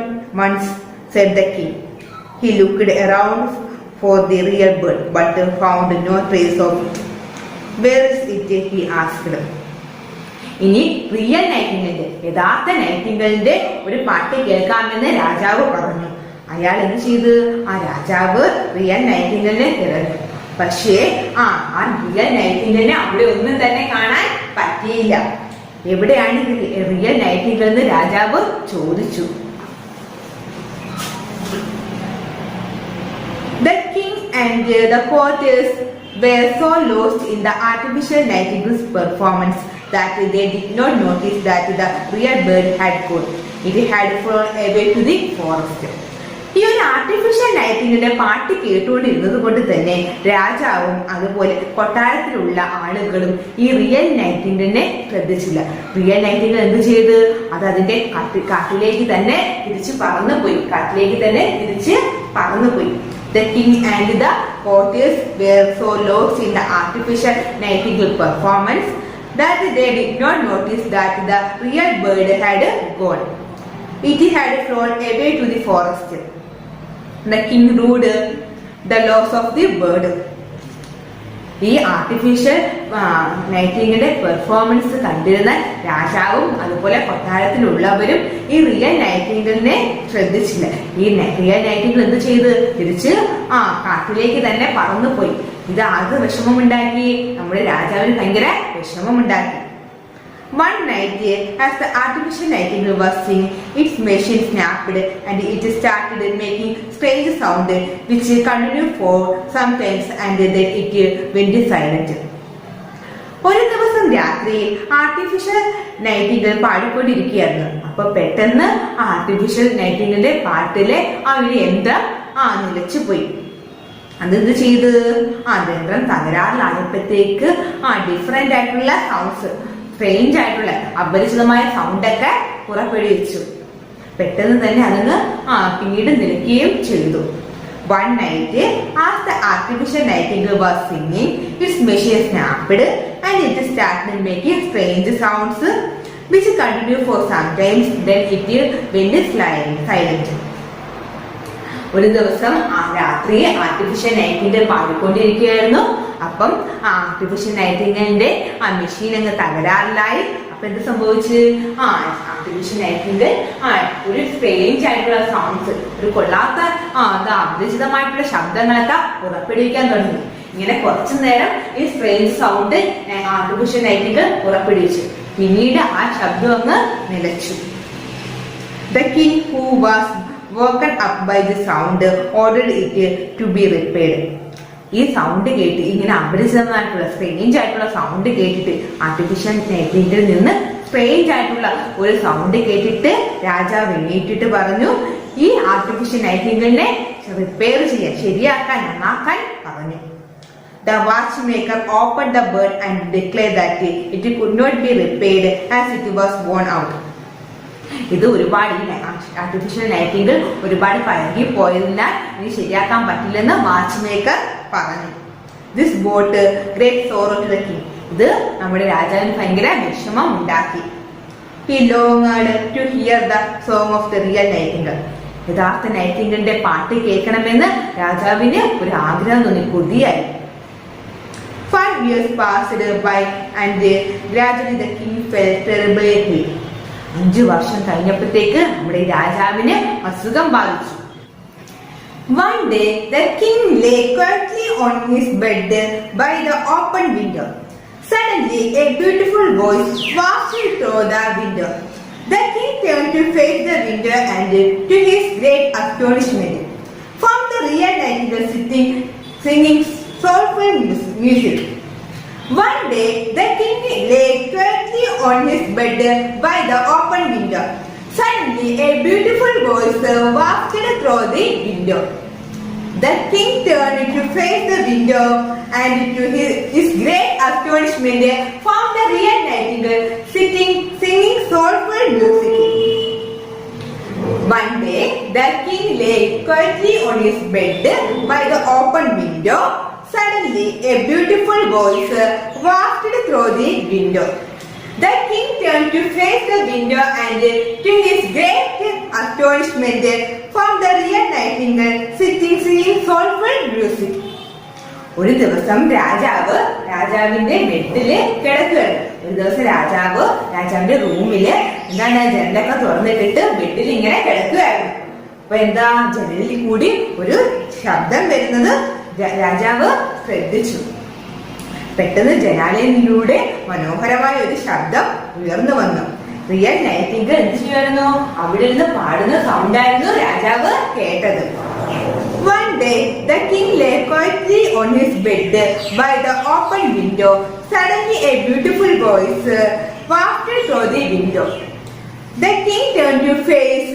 once, said the king. He looked around for the real bird, but found no trace of it. Where is it? He asked. ഇനി റിയൽ നൈറ്റിംഗലിന്റെ, യഥാർത്ഥ നൈറ്റിംഗലിന്റെ ഒരു പാട്ട് കേൾക്കാമെന്ന് രാജാവ് പറഞ്ഞു. അയാൾ എന്ത് ചെയ്ത് രാജാവ് റിയൽ നൈറ്റിംഗലിനെ തിരഞ്ഞു. പക്ഷേ ആ റിയൽ നൈറ്റിംഗലിനെ അവിടെ ഒന്നും തന്നെ കാണാൻ പറ്റിയില്ല. എവിടെയാണ് റിയൽ നൈറ്റിംഗൽ എന്ന് രാജാവ് ചോദിച്ചു. The king and the courtiers were so lost in the artificial nightingale's performance that they did not notice that the real bird had gone. It had flown away to the forest. ഈ ഒരു artificial നൈറ്റിംഗലിന്റെ പാട്ട് കേട്ടുകൊണ്ടിരുന്നത് കൊണ്ട് തന്നെ രാജാവും അതുപോലെ കൊട്ടാരത്തിലുള്ള ആളുകളും ഈ real നൈറ്റിംഗലിനെ ശ്രദ്ധിച്ചില്ല. റിയൽ നൈറ്റിംഗൽ എന്ത് ചെയ്ത് അതിന്റെ കാട്ടിലേക്ക് തന്നെ തിരിച്ചു പറന്നുപോയി. The king and the courtiers were so lost in the artificial nightingale performance that they did not notice that the real bird had gone. It had flown away to the forest. The king ruled the loss of the bird. ഈ artificial നൈറ്റിംഗലിന്റെ performance കണ്ടിരുന്ന രാജാവും അതുപോലെ കൊട്ടാരത്തിലുള്ളവരും ഈ real നൈറ്റിംഗലിനെ ശ്രദ്ധിച്ചില്ല. ഈ real Nightingale എന്ത് ചെയ്ത് തിരിച്ച് കാട്ടിലേക്ക് തന്നെ പറന്നുപോയി. ഇത് ആകെ വിഷമമുണ്ടാക്കി, നമ്മുടെ രാജാവിന് ഭയങ്കര വിഷമമുണ്ടാക്കി. One night, as the artificial nightingale was singing, its machine snapped and it started making strange sound which continued for some time and then it went silent. ഒരു ദിവസം രാത്രിയിൽ ആർട്ടിഫിഷ്യൽ നൈറ്റിംഗൽ പാടിക്കൊണ്ടിരിക്കുകയായിരുന്നു. അപ്പൊ പെട്ടെന്ന് ആർട്ടിഫിഷ്യൽ നൈറ്റിംഗലിന്റെ പാട്ടിലെ ഒരു യന്ത്രം നിലച്ചുപോയി. അതെന്ത് ചെയ്ത് യന്ത്രം തകരാറിലായപ്പോഴത്തേക്ക് ഡിഫറെന്റ് ആയിട്ടുള്ള സൗണ്ട്സ്, സ്ട്രേഞ്ച് ആയിട്ടുള്ള അപരിചിതമായ സൗണ്ടൊക്കെ പുറപ്പെടുവിച്ചു. പെട്ടെന്ന് തന്നെ അതിന് പിന്നീട് നിൽക്കുകയും ചെയ്തു. One night, as the artificial nightingale was singing, its machine snapped and it started making strange sounds which continued for some time. Then it went silent. ഒരു ദിവസം രാത്രി ആർട്ടിഫിഷ്യൽ നൈറ്റിംഗൽ പാടിക്കൊണ്ടിരിക്കുകയായിരുന്നു. അപ്പം ആർട്ടിഫിഷ്യൽ നൈറ്റിംഗലിന്റെ മെഷീൻ അങ്ങ് തകരാറിലായി. അപ്പൊ എന്ത് സംഭവിച്ചു? ആർട്ടിഫിഷ്യൽ നൈറ്റിംഗൽ ഒരു strange ആയിട്ടുള്ള സൗണ്ട്സ്, ഒരു കൊള്ളാത്ത അപരിചിതമായിട്ടുള്ള ശബ്ദങ്ങളൊക്കെ പുറപ്പെടുവിക്കാൻ തുടങ്ങി. ഇങ്ങനെ കുറച്ചു നേരം ഈ സ്ട്രേഞ്ച് സൗണ്ട് ആർട്ടിഫിഷ്യൽ നൈറ്റിംഗൽ പുറപ്പെടുവിച്ചു. പിന്നീട് ആ ശബ്ദം അങ്ങ് നിലച്ചു. The king, who was woken up by the sound, ordered it to be repaired. ഈ സൗണ്ട് കേട്ട്, ഇങ്ങനെ അപരിചിതമായിട്ടുള്ള സ്ട്രേഞ്ച് ആയിട്ടുള്ള സൗണ്ട് കേട്ടിട്ട്, ആർട്ടിഫിഷ്യൽ നൈറ്റിംഗലിൽ നിന്ന് സ്ട്രേഞ്ച് ആയിട്ടുള്ള ഒരു സൗണ്ട് കേട്ടിട്ട് രാജാവ് എണീറ്റിട്ട് പറഞ്ഞു, ഈ ആർട്ടിഫിഷ്യൽ നൈറ്റിംഗലിനെ റിപ്പയർ ചെയ്യാൻ, ശരിയാക്കാൻ, നന്നാക്കാൻ പറഞ്ഞു. The watchmaker opened the bird and declared that it could not be repaired as it was worn out. ഇത് ഒരുപാട് ആർട്ടിഫിഷ്യൽ നൈറ്റിംഗൽ ഒരുപാട് പഴകി പോയതിനാൽ ഇനി ശരിയാക്കാൻ പറ്റില്ലെന്ന് വാച്ച് മേക്കർ പറഞ്ഞു. This brought great sorrow to the king. ഇത് നമ്മുടെ രാജാവിന് ഭയങ്കര വിഷമം ഉണ്ടാക്കി. He longed to hear the song of the real nightingale. യഥാർത്ഥ നൈറ്റിംഗലിന്റെ പാട്ട് കേൾക്കണമെന്ന് രാജാവിന് ഒരു ആഗ്രഹം തോന്നി, കൊതിയായി. 5 years passed by and gradually the king fell terribly ill. 5 വർഷം കഴിഞ്ഞപ്പോഴത്തേക്ക് നമ്മുടെ രാജാവിന് അസുഖം ബാധിച്ചു. One day the king lay quietly on his bed by the open window. Suddenly a beautiful voice wafted through the window. The king turned to face the window and to his great astonishment found the real nightingale singing soulful music. One day, the king lay quietly on his bed by the open window. Suddenly, a beautiful voice wafted through the window. The king turned to face the window and to his great astonishment found the real nightingale singing soulful music. One day, the king lay quietly on his bed by the open window. Suddenly, a beautiful voice wafted through the window. The king turned to face the window and to his great astonishment found the real nightingale singing soulful music. ഒരു ദിവസം രാജാവിന്റെ ബെഡില് കിടക്കുകയാണ്. ഒരു ദിവസം രാജാവിന്റെ റൂമില് ജനലൊക്കെ തുറന്നിട്ടിട്ട് ബെഡിൽ ഇങ്ങനെ കിടക്കുകയായിരുന്നു. അപ്പൊ ജനലിൽ കൂടി ഒരു ശബ്ദം വരുന്നത് രാജാവ് ശ്രദ്ധിച്ചു. പെട്ടെന്ന് ജനാലയിലൂടെ മനോഹരമായ ഒരു ശബ്ദം ഉയർന്നു വന്നു. റിയൽ നൈറ്റിംഗേൽ എന്ത് ചെയ്യുമായിരുന്നു? അവിടെ നിന്ന് പാടുന്ന സൗണ്ടായിരുന്നു രാജാവ് കേട്ടത്. One day, the king lay quietly on his bed by the open window. Suddenly, a beautiful voice wafted through the window. The king turned to face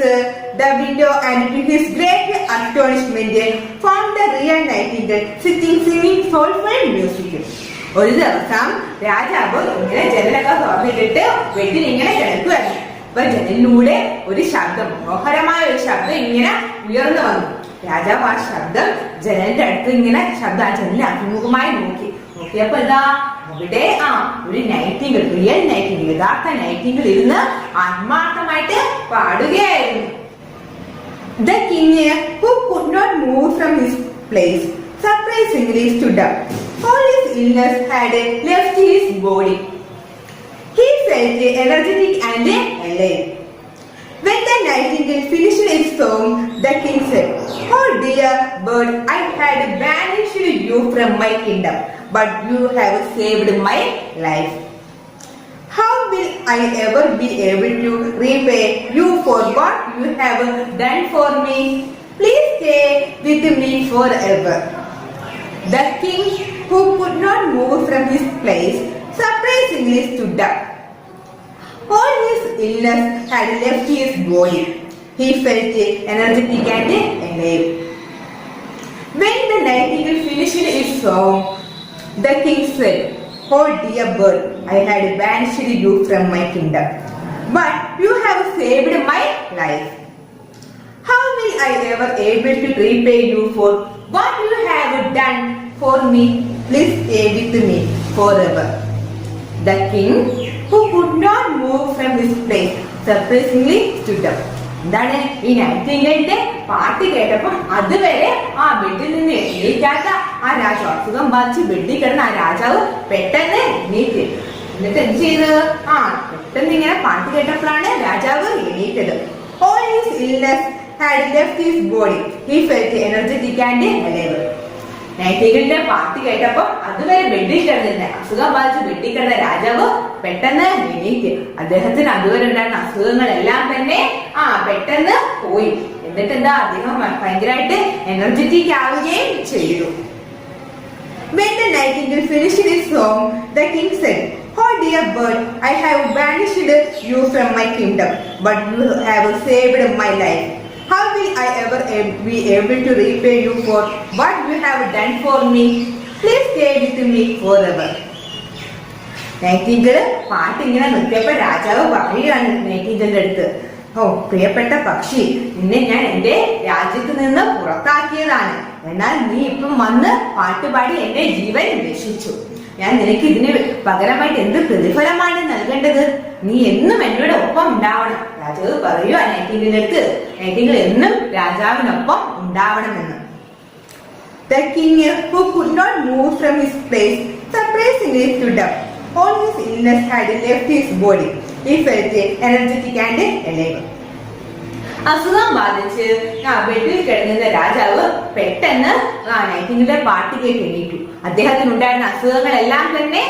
the window and to his great astonishment found the real nightingale singing soulful music. ഒരു ദിവസം രാജാവ് ഇങ്ങനെ ജനലൊക്കെ തുറന്നിട്ടിട്ട് ബെഡിൽ ഇങ്ങനെ കിടക്കുകയായിരുന്നു. അപ്പൊ ജനലിലൂടെ ഒരു ശബ്ദം, മനോഹരമായ ഒരു ശബ്ദം ഇങ്ങനെ ഉയർന്നു വന്നു. രാജാവ് ആ ശബ്ദം ജനലിന്റെ അടുത്ത് ഇങ്ങനെ ജനലിൽ അഭിമുഖമായി നോക്കിയപ്പോ അവിടെ ഒരു നൈറ്റിംഗിൾ, റിയൽ നൈറ്റിംഗിൾ, യഥാർത്ഥ നൈറ്റിംഗിൾ ഇരുന്ന് ആത്മാർത്ഥമായിട്ട് പാടുകയായിരുന്നു. The king, who could not move from his place, surprisingly stood up. All his illness had left his body. He felt energetic and alive. When the nightingale finished its song, the king said, "Oh dear bird, I had banished you from my kingdom, but you have saved my life. How will I ever be able to repay you for what you have done for me? Please stay with me forever." The king, who could not move from his place, surprisingly stood up. All his illness had left his body. He felt energetic and alive. When the nightingale finished its song, the king said, "Oh dear bird, I had banished you from my kingdom, but you have saved my life. How will I ever able to repay you for what you have done for me? Please stay with me forever." The king, who could not move from his place, surprisingly stood up. ഈ നൈറ്റിംഗേലിന്റെ പാട്ട് കേട്ടപ്പം അതുവരെ ബെഡിൽ നിന്ന് എണീറ്റാത്ത അസുഖം ബാധിച്ച് ബെഡിൽ കിടന്ന രാജാവ് പെട്ടെന്ന് എണീറ്റ്. എന്നിട്ട് എന്ത് ചെയ്ത് പെട്ടെന്ന് ഇങ്ങനെ പാട്ട് കേട്ടപ്പോഴാണ് രാജാവ് എണീറ്റത്. All his illness had left his body. He felt energetic and alive. നൈറ്റിംഗേലിന്റെ പാട്ട് കേട്ടപ്പോ അതുവരെ ബെഡിൽ കിടന്നിരുന്ന അസുഖം ബാധിച്ച് ബെഡിൽ കിടന്ന രാജാവ് പെട്ടെന്ന് എണീറ്റ്. അദ്ദേഹത്തിന് അതുവരെ ഉണ്ടായിരുന്ന അസുഖങ്ങളെല്ലാം തന്നെ പെട്ടെന്ന് പോയി. എന്നിട്ട് അദ്ദേഹം ഭയങ്കരമായിട്ട് എനർജറ്റിക് ആവുകയും ചെയ്തു. When the nightingale finished its song, the king said, "Oh dear bird, I have banished you from my kingdom, but you have saved my life. How will I ever be able to repay you for what you have done for me? Please stay with me forever." Nightingale പാട്ട് ഇങ്ങനെ നിർത്തിയപ്പോ രാജാവ് പറയുകയാണ് നൈറ്റിംഗേലിന്റെ അടുത്ത്, പ്രിയപ്പെട്ട പക്ഷി, നിന്നെ ഞാൻ എന്റെ രാജ്യത്ത് നിന്ന് പുറത്താക്കിയതാണ്. എന്നാൽ നീ ഇപ്പം വന്ന് പാട്ടുപാടി എന്റെ ജീവൻ രക്ഷിച്ചു. ഞാൻ നിനക്ക് ഇതിന് പകരമായിട്ട് എന്ത് പ്രതിഫലമാണ് നൽകേണ്ടത്? നീ എന്നും എന്നോട് ഒപ്പം ഉണ്ടാവണം. രാജാവ് പറയുക നൈറ്റിംഗേലിന്റെ അടുത്ത്, നൈറ്റിംഗേൽ എന്നും രാജാവിനൊപ്പം ഉണ്ടാവണമെന്ന്. The king, who could not move from his place, surprisingly stood up. All his illness had left his body. He felt energetic and alive. അസുഖം ബാധിച്ച് ബെഡിൽ കിടന്ന രാജാവ് പെട്ടെന്ന് നൈറ്റിംഗേലിന്റെ പാട്ട് കേട്ട് എണീറ്റു. അദ്ദേഹത്തിനുണ്ടായിരുന്ന അസുഖങ്ങളെല്ലാം തന്നെ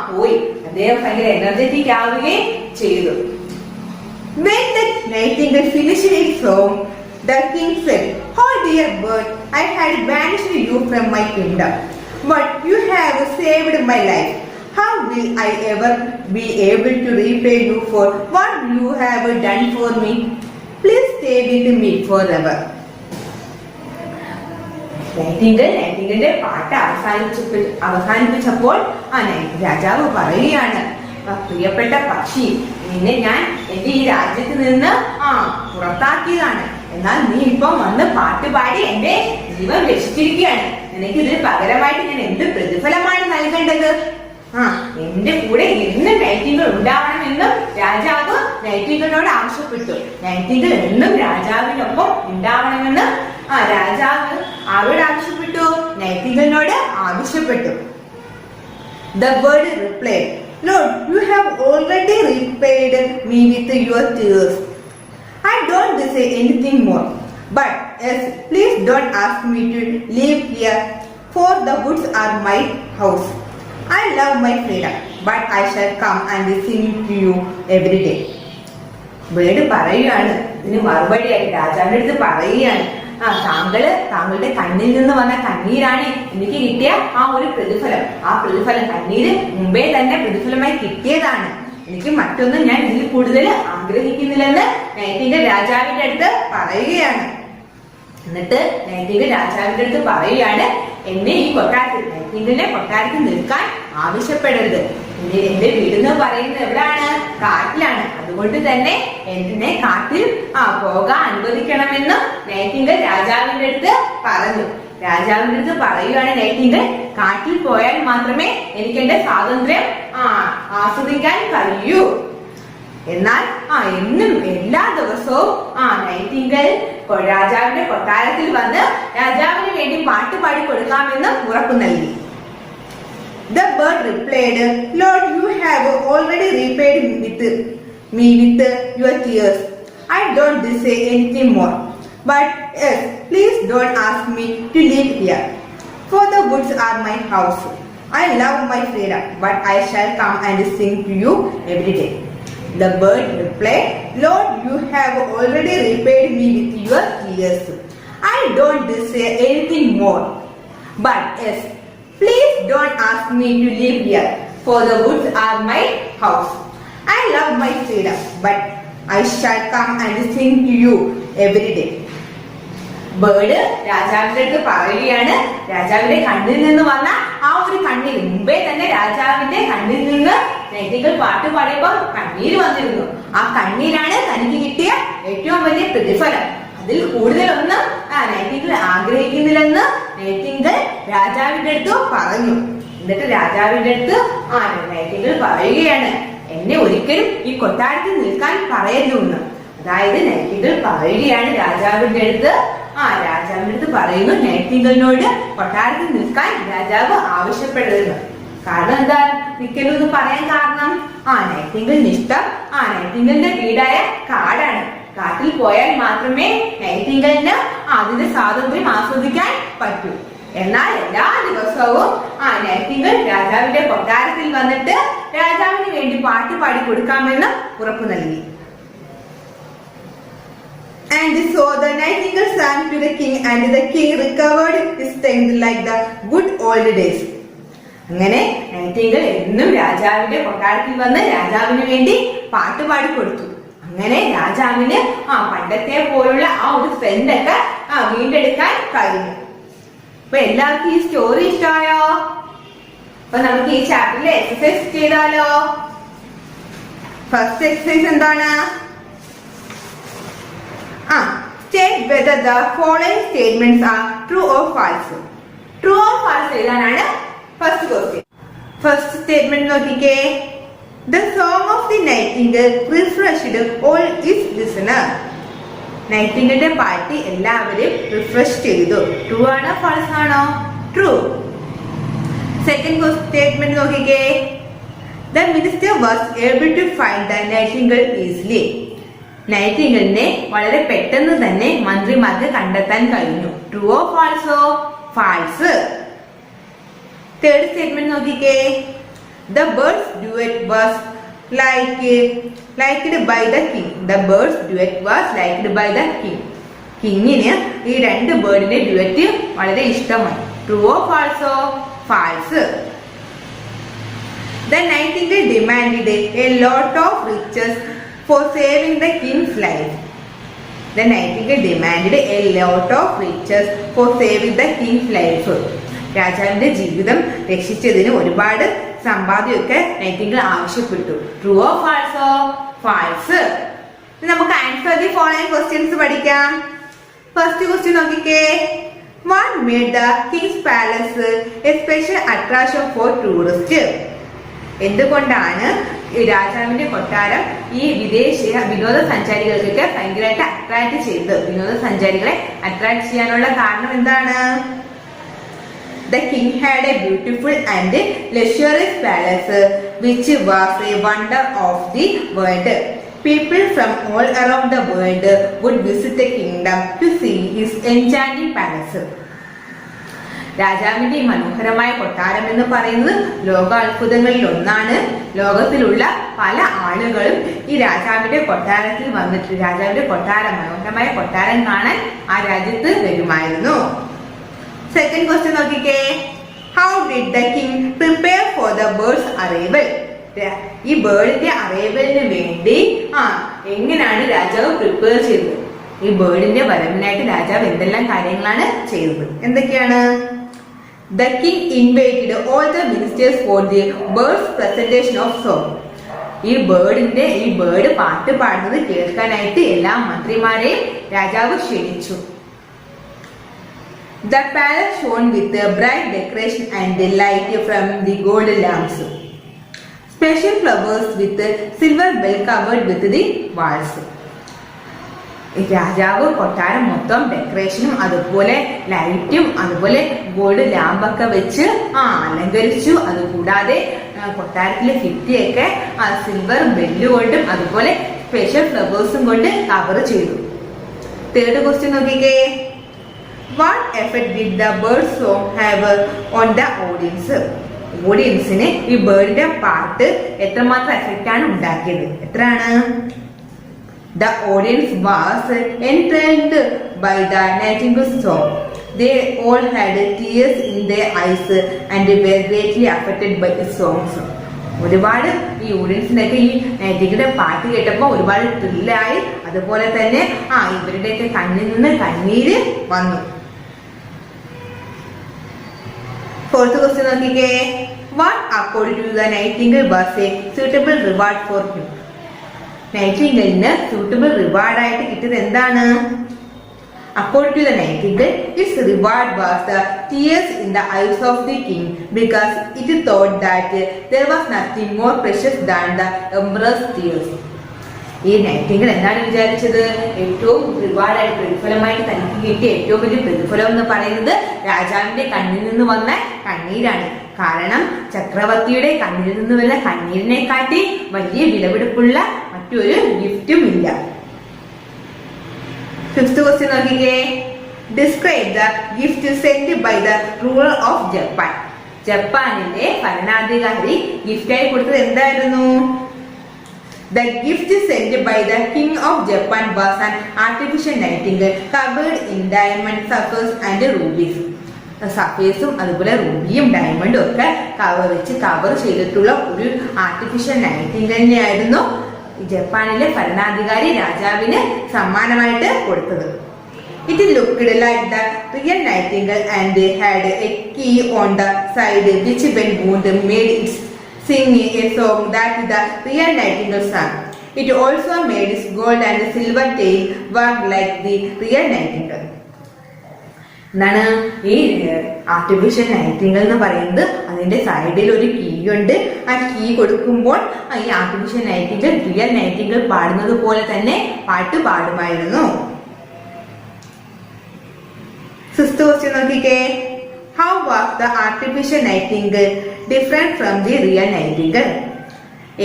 പോയി. അദ്ദേഹം ഭയങ്കര എനർജറ്റിക് ആവുകയും ചെയ്തു. When the nightingale finished its song, the king said, "Oh dear bird, I had banished you from my kingdom, but you have saved my life. How will I ever be able to repay you for what you have done for me? Please stay with me forever. നൈറ്റിംഗലിന്റെ പാട്ട് അവസാനിപ്പിച്ചപ്പോൾ രാജാവ് പറയുകയാണ്, പ്രിയപ്പെട്ട പക്ഷി, നിന്നെ ഞാൻ എന്റെ ഈ രാജ്യത്ത് നിന്ന് പുറത്താക്കിയതാണ്. എന്നാൽ നീ ഇപ്പം വന്ന് പാട്ട് പാടി എന്റെ ജീവൻ രക്ഷിച്ചിരിക്കുകയാണ്. നിനക്ക് ഇതിന് പകരമായിട്ട് ഞാൻ എന്ത് പ്രതിഫലമാണ് നൽകേണ്ടത്? എന്റെ കൂടെ എന്നും നൈറ്റിംഗൽ ഉണ്ടാവണമെന്നും രാജാവ് നൈറ്റിംഗലിനോട് ആവശ്യപ്പെട്ടു. നൈറ്റിംഗൽ എന്നും രാജാവിനൊപ്പം ഉണ്ടാവണമെന്ന് രാജാവ് ആരോട് ആവശ്യപ്പെട്ടു? നൈറ്റിംഗലിനോട് ആവശ്യപ്പെട്ടു. The bird replied, Lord, you have already repaid me with your tears. I don't say anything more. But yes, please don't ask me to live here, for the woods are my house. I love my freedom, but I shall come and sing to you every day. Bird പറയുകയാണ്, ഇതിന് മറുപടിയായി രാജാവിന്റെ അടുത്ത് പറയുകയാണ്, താങ്കളുടെ കണ്ണിൽ നിന്ന് വന്ന കണ്ണീരാണ് എനിക്ക് കിട്ടിയ ഒരു പ്രതിഫലം. ആ പ്രതിഫലം കണ്ണീര് മുമ്പേ തന്നെ പ്രതിഫലമായി കിട്ടിയതാണ്. എനിക്ക് മറ്റൊന്നും ഞാൻ ഇതിൽ കൂടുതൽ ആഗ്രഹിക്കുന്നില്ലെന്ന് നൈറ്റിംഗൽ രാജാവിന്റെ അടുത്ത് പറയുകയാണ്. എന്നിട്ട് നൈറ്റിംഗൽ രാജാവിന്റെ അടുത്ത് പറയുകയാണ്, എന്നെ ഈ നൈറ്റിംഗലിനെ കൊട്ടാരത്തിൽ നിൽക്കാൻ ആവശ്യപ്പെടരുത്. എന്റെ വീടെന്ന് പറയുന്നത് എവിടാണ്? കാട്ടിലാണ്. അതുകൊണ്ട് തന്നെ എന്നെ കാട്ടിൽ പോകാൻ അനുവദിക്കണമെന്ന് നൈറ്റിംഗൽ രാജാവിന്റെ അടുത്ത് പറഞ്ഞു. രാജാവിന്റെ അടുത്ത് പറയുകയാണ്, നൈറ്റിംഗൽ കാട്ടിൽ പോയാൽ മാത്രമേ എനിക്ക് എന്റെ സ്വാതന്ത്ര്യം ആസ്വദിക്കാൻ കഴിയൂ. എന്നാൽ എന്നും എല്ലാ ദിവസവും നൈറ്റിംഗൽ രാജാവിന്റെ കൊട്ടാരത്തിൽ വന്ന് രാജാവിന് വേണ്ടി പാട്ട് പാടി കൊടുക്കാമെന്ന് ഉറപ്പു നൽകി. The bird replied, Lord, you have already repaid me with your tears. I don't say anything more. But yes, please don't ask me to live here, for the woods are my house. I love my freedom, but I shall come and sing to you every day. The bird replied, Lord, you have already repaid me with your tears. I don't say anything more. But yes, please don't ask me to live here, for the woods are my house. I love my freedom, but I shall come and sing to you every day. Bird രാജാവിന്റെ അടുത്ത് പറയുകയാണ്, രാജാവിന്റെ കണ്ണിൽ നിന്ന് വന്ന ഒരു കണ്ണീര്, മുമ്പേ തന്നെ രാജാവിന്റെ കണ്ണിൽ നിന്ന് നൈറ്റിംഗൽ പാട്ട് പാടിയപ്പോൾ കണ്ണീര് വന്നിരുന്നു. ആ കണ്ണീരാണ് തനിക്ക് കിട്ടിയ ഏറ്റവും വലിയ പ്രതിഫലം. അതിൽ കൂടുതലൊന്നും നൈറ്റിംഗൽ ആഗ്രഹിക്കുന്നില്ലെന്ന് നൈറ്റിംഗൽ രാജാവിന്റെ അടുത്ത് പറഞ്ഞു. എന്നിട്ട് രാജാവിന്റെ അടുത്ത് നൈറ്റിംഗൽ പറയുകയാണ്, എന്നെ ഒരിക്കലും ഈ കൊട്ടാരത്തിൽ നിൽക്കാൻ പറയരുതെന്ന്. അതായത് നൈറ്റിംഗൽ പറയുകയാണ് രാജാവിന്റെ അടുത്ത് പറയുന്നു, നൈറ്റിംഗലിനോട് കൊട്ടാരത്തിൽ നിൽക്കാൻ രാജാവ് ആവശ്യപ്പെടരുതെന്ന്. കാരണം എന്താ നിൽക്കരുതെന്ന് പറയാൻ കാരണം നൈറ്റിംഗലിന് ഇഷ്ടം നൈറ്റിംഗലിന്റെ വീടായ കാടാണ്. കാട്ടിൽ പോയാൽ മാത്രമേ നൈറ്റിംഗലിന് അതിന്റെ സ്വാതന്ത്ര്യം ആസ്വദിക്കാൻ പറ്റൂ. എന്നാൽ എല്ലാ ദിവസവും നൈറ്റിംഗൽ രാജാവിന്റെ കൊട്ടാരത്തിൽ വന്നിട്ട് രാജാവിന് വേണ്ടി പാട്ട് പാടി കൊടുക്കാമെന്ന് ഉറപ്പു നൽകി. And so the nightingale sang to the king, and the king recovered his strength like the good old days. അങ്ങനെ നൈറ്റിംഗൽ എന്നും രാജാവിന്റെ കൊട്ടാരത്തിൽ വന്ന് രാജാവിന് വേണ്ടി പാട്ട് പാടി കൊടുത്തു. അങ്ങനെ രാജാവിന് പണ്ടത്തെ പോലുള്ള ഒരു സ്ട്രെങ്ത് ഒക്കെ വീണ്ടെടുക്കാൻ കഴിഞ്ഞു. അപ്പൊ എല്ലാവർക്കും ഈ സ്റ്റോറി ഇഷ്ടമായോ? അപ്പൊ നമുക്ക് ഈ ചാപ്റ്ററിൽ എക്സസൈസ് ചെയ്താലോ? ഫസ്റ്റ് എക്സസൈസ് എന്താണ്? State whether the following statements are true or false. True or false എഴുതാനാണ് ഫസ്റ്റ് ക്വസ്റ്റ്യൻ. ഫസ്റ്റ് സ്റ്റേറ്റ്മെന്റ് നോക്കിക്കേ. The song of the nightingale refreshed all its listeners. നൈറ്റിംഗലിന്റെ പാട്ട് എല്ലാവരും റിഫ്രഷ് ചെയ്തു. ട്രൂ ആണോ ഫാൾസ് ആണോ? True. Second statement നോക്കിക്കേ. The minister was able to find the nightingale easily. നൈറ്റിംഗലിനെ വളരെ പെട്ടെന്ന് തന്നെ മന്ത്രിമാർക്ക് കണ്ടെത്താൻ കഴിഞ്ഞു. True or ഫാൾസോ? False. Third statement നോക്കിക്കേ. The bird's duet was liked by the king. The bird's duet was liked by the king. കിങ്ങിന് ഈ രണ്ട് ബേർഡിന്റെ ഡ്യുവറ്റ് വളരെ ഇഷ്ടമായി. ട്രൂ ഓ ഫാൾസോ? False. The nightingale demanded a lot of riches for saving the king's life. The nightingale demanded a lot of riches for saving the king's life. രാജാവിന്റെ ജീവിതം രക്ഷിച്ചതിന് ഒരുപാട് സമ്പാദ്യമൊക്കെ നൈറ്റിംഗേൽ ആവശ്യപ്പെട്ടു. ട്രൂ ഓർ ഫാൾസോ? ഫാൾസ്. നമുക്ക് answer the following questions പഠിക്കാം. First question നോക്കിക്കേ. What made the king's palace a special attraction for tourists? എന്തുകൊണ്ടാണ് രാജാവിന്റെ കൊട്ടാരം ഈ വിദേശ വിനോദസഞ്ചാരികൾക്കൊക്കെ ഭയങ്കരമായിട്ട് അട്രാക്ട് ചെയ്തത്? വിനോദസഞ്ചാരികളെ അട്രാക്ട് ചെയ്യാനുള്ള കാരണം എന്താണ്? The king had a beautiful and luxurious palace which was a wonder of the world. People from all around the world would visit the kingdom to see his enchanting palace. രാജാവിന്റെ ഈ മനോഹരമായ കൊട്ടാരം എന്ന് പറയുന്നത് ലോകാത്ഭുതങ്ങളിൽ ഒന്നാണ്. ലോകത്തിലുള്ള പല ആളുകളും ഈ രാജാവിന്റെ കൊട്ടാരത്തിൽ വന്നിട്ട് രാജാവിന്റെ കൊട്ടാരം, മനോഹരമായ കൊട്ടാരം കാണാൻ ആ രാജ്യത്ത് വരുമായിരുന്നു. സെക്കൻഡ് ക്വസ്റ്റ്യൻ നോക്കിക്കേ. How did the king prepare for the birds arrival? ഈ ബേർഡിന്റെ അറൈവലിന് വേണ്ടി എങ്ങനെയാണ് രാജാവ് പ്രിപ്പയർ ചെയ്തത്? ഈ ബേർഡിന്റെ വരവിനായിട്ട് രാജാവ് എന്തെല്ലാം കാര്യങ്ങളാണ് ചെയ്തത്? എന്തൊക്കെയാണ്? The king invited all the ministers for the bird's presentation of song. ഈ ബേർഡ് പാട്ട് പാടുന്നത് കേൾക്കാനായിട്ട് എല്ലാ മന്ത്രിമാരെയും രാജാവ് ക്ഷണിച്ചു. The palace shone with a bright decoration and light from the gold lamps. Special flowers with silver bell covered with the walls. രാജാവ് കൊട്ടാരം മൊത്തം ഡെക്കറേഷനും അതുപോലെ ലൈറ്റും അതുപോലെ ഗോൾഡ് ലാമ്പൊക്കെ വെച്ച് അലങ്കരിച്ചു. അതുകൂടാതെ കൊട്ടാരത്തിലെ ഭിത്തിയൊക്കെ സിൽവർ ബെല്ല് കൊണ്ടും അതുപോലെ സ്പെഷ്യൽ ഫ്ലവേഴ്സും കൊണ്ട് കവർ ചെയ്തു. തേർഡ് ക്വസ്റ്റ്യൻ നോക്കിക്കേ. What effect did the bird song have on the audience? ഓഡിയൻസിന് ഈ ബേർഡിന്റെ പാട്ട് എത്രമാത്രം എഫക്റ്റ് ആണ് ഉണ്ടാക്കിയത്? എത്രയാണ്? The audience was enthralled by the nightingale's song. They all had tears in their eyes and were greatly affected by the songs. ഒരുപാട് ഈ ഓഡിയൻസിനൊക്കെ ഈ നൈറ്റിംഗേലിന്റെ പാട്ട് കേട്ടപ്പോൾ ഒരുപാട് ത്രില്ലായി. അതുപോലെ തന്നെ ഇവരുടെയൊക്കെ കണ്ണിൽ നിന്ന് കണ്ണീര് വന്നു. ഫോർത്ത് ക്വസ്റ്റ്യൻ നോക്കിക്കേ. What according to the nightingale was a suitable reward for him? നൈറ്റിംഗേലിന് സൂട്ടബിൾ റിവാർഡ് ആയിട്ട് കിട്ടിയത് എന്താണ്? According to the nightingale, its reward was the tears in the eyes of the king because it thought that there was nothing more precious than the emperor's tears. ഈ Nightingale എന്താണ് വിചാരിച്ചത്? ഏറ്റവും റിവാർഡായിട്ട് പ്രതിഫലമായിട്ട് തനിക്ക് കിട്ടിയ ഏറ്റവും വലിയ പ്രതിഫലം എന്ന് പറയുന്നത് രാജാവിന്റെ കണ്ണിൽ നിന്ന് വന്ന കണ്ണീരാണ്. കാരണം ചക്രവർത്തിയുടെ കണ്ണിൽ നിന്ന് വന്ന കണ്ണീരിനെ കാട്ടി വലിയ വിലപിടിപ്പുള്ള മറ്റൊരു ഗിഫ്റ്റും ഇല്ല. ഫിഫ്ത് ക്വസ്റ്റ്യൻ നോക്കിക്കേ. Describe the gift sent by the ruler of Japan. ജപ്പാനിലെ ഭരണാധികാരി ഗിഫ്റ്റായി കൊടുത്തത് എന്തായിരുന്നു? The gift sent by the king of Japan was an artificial nightingale covered in diamond, sapphires and rubies. സഫേഴ്സും അതുപോലെ റൂബിയും ഡയമണ്ടും ഒക്കെ കവർ ചെയ്തിട്ടുള്ള ഒരു ആർട്ടിഫിഷ്യൽ നൈറ്റിംഗേലിനെ ആയിരുന്നു ജപ്പാനിലെ ഭരണാധികാരി രാജാവിന് സമ്മാനമായിട്ട് കൊടുത്തത്. It looked like the real nightingale and had a key on the side which when wound made it sing a song that the real nightingale sang. It also made its gold and silver tail work like the real nightingale. എന്താണ് ഈ artificial Nightingale എന്ന് പറയുന്നത്? അതിന്റെ സൈഡിൽ ഒരു key ഉണ്ട്. ആ key കൊടുക്കുമ്പോൾ ഈ ആർട്ടിഫിഷ്യൽ നൈറ്റിംഗേൽ റിയൽ നൈറ്റിംഗേൽ പാടുന്നത് പോലെ തന്നെ പാട്ട് പാടുമായിരുന്നു. സിക്സ്ത് ക്വസ്റ്റ്യൻ നോക്കിക്കേ. How was the artificial nightingale different from the real nightingale?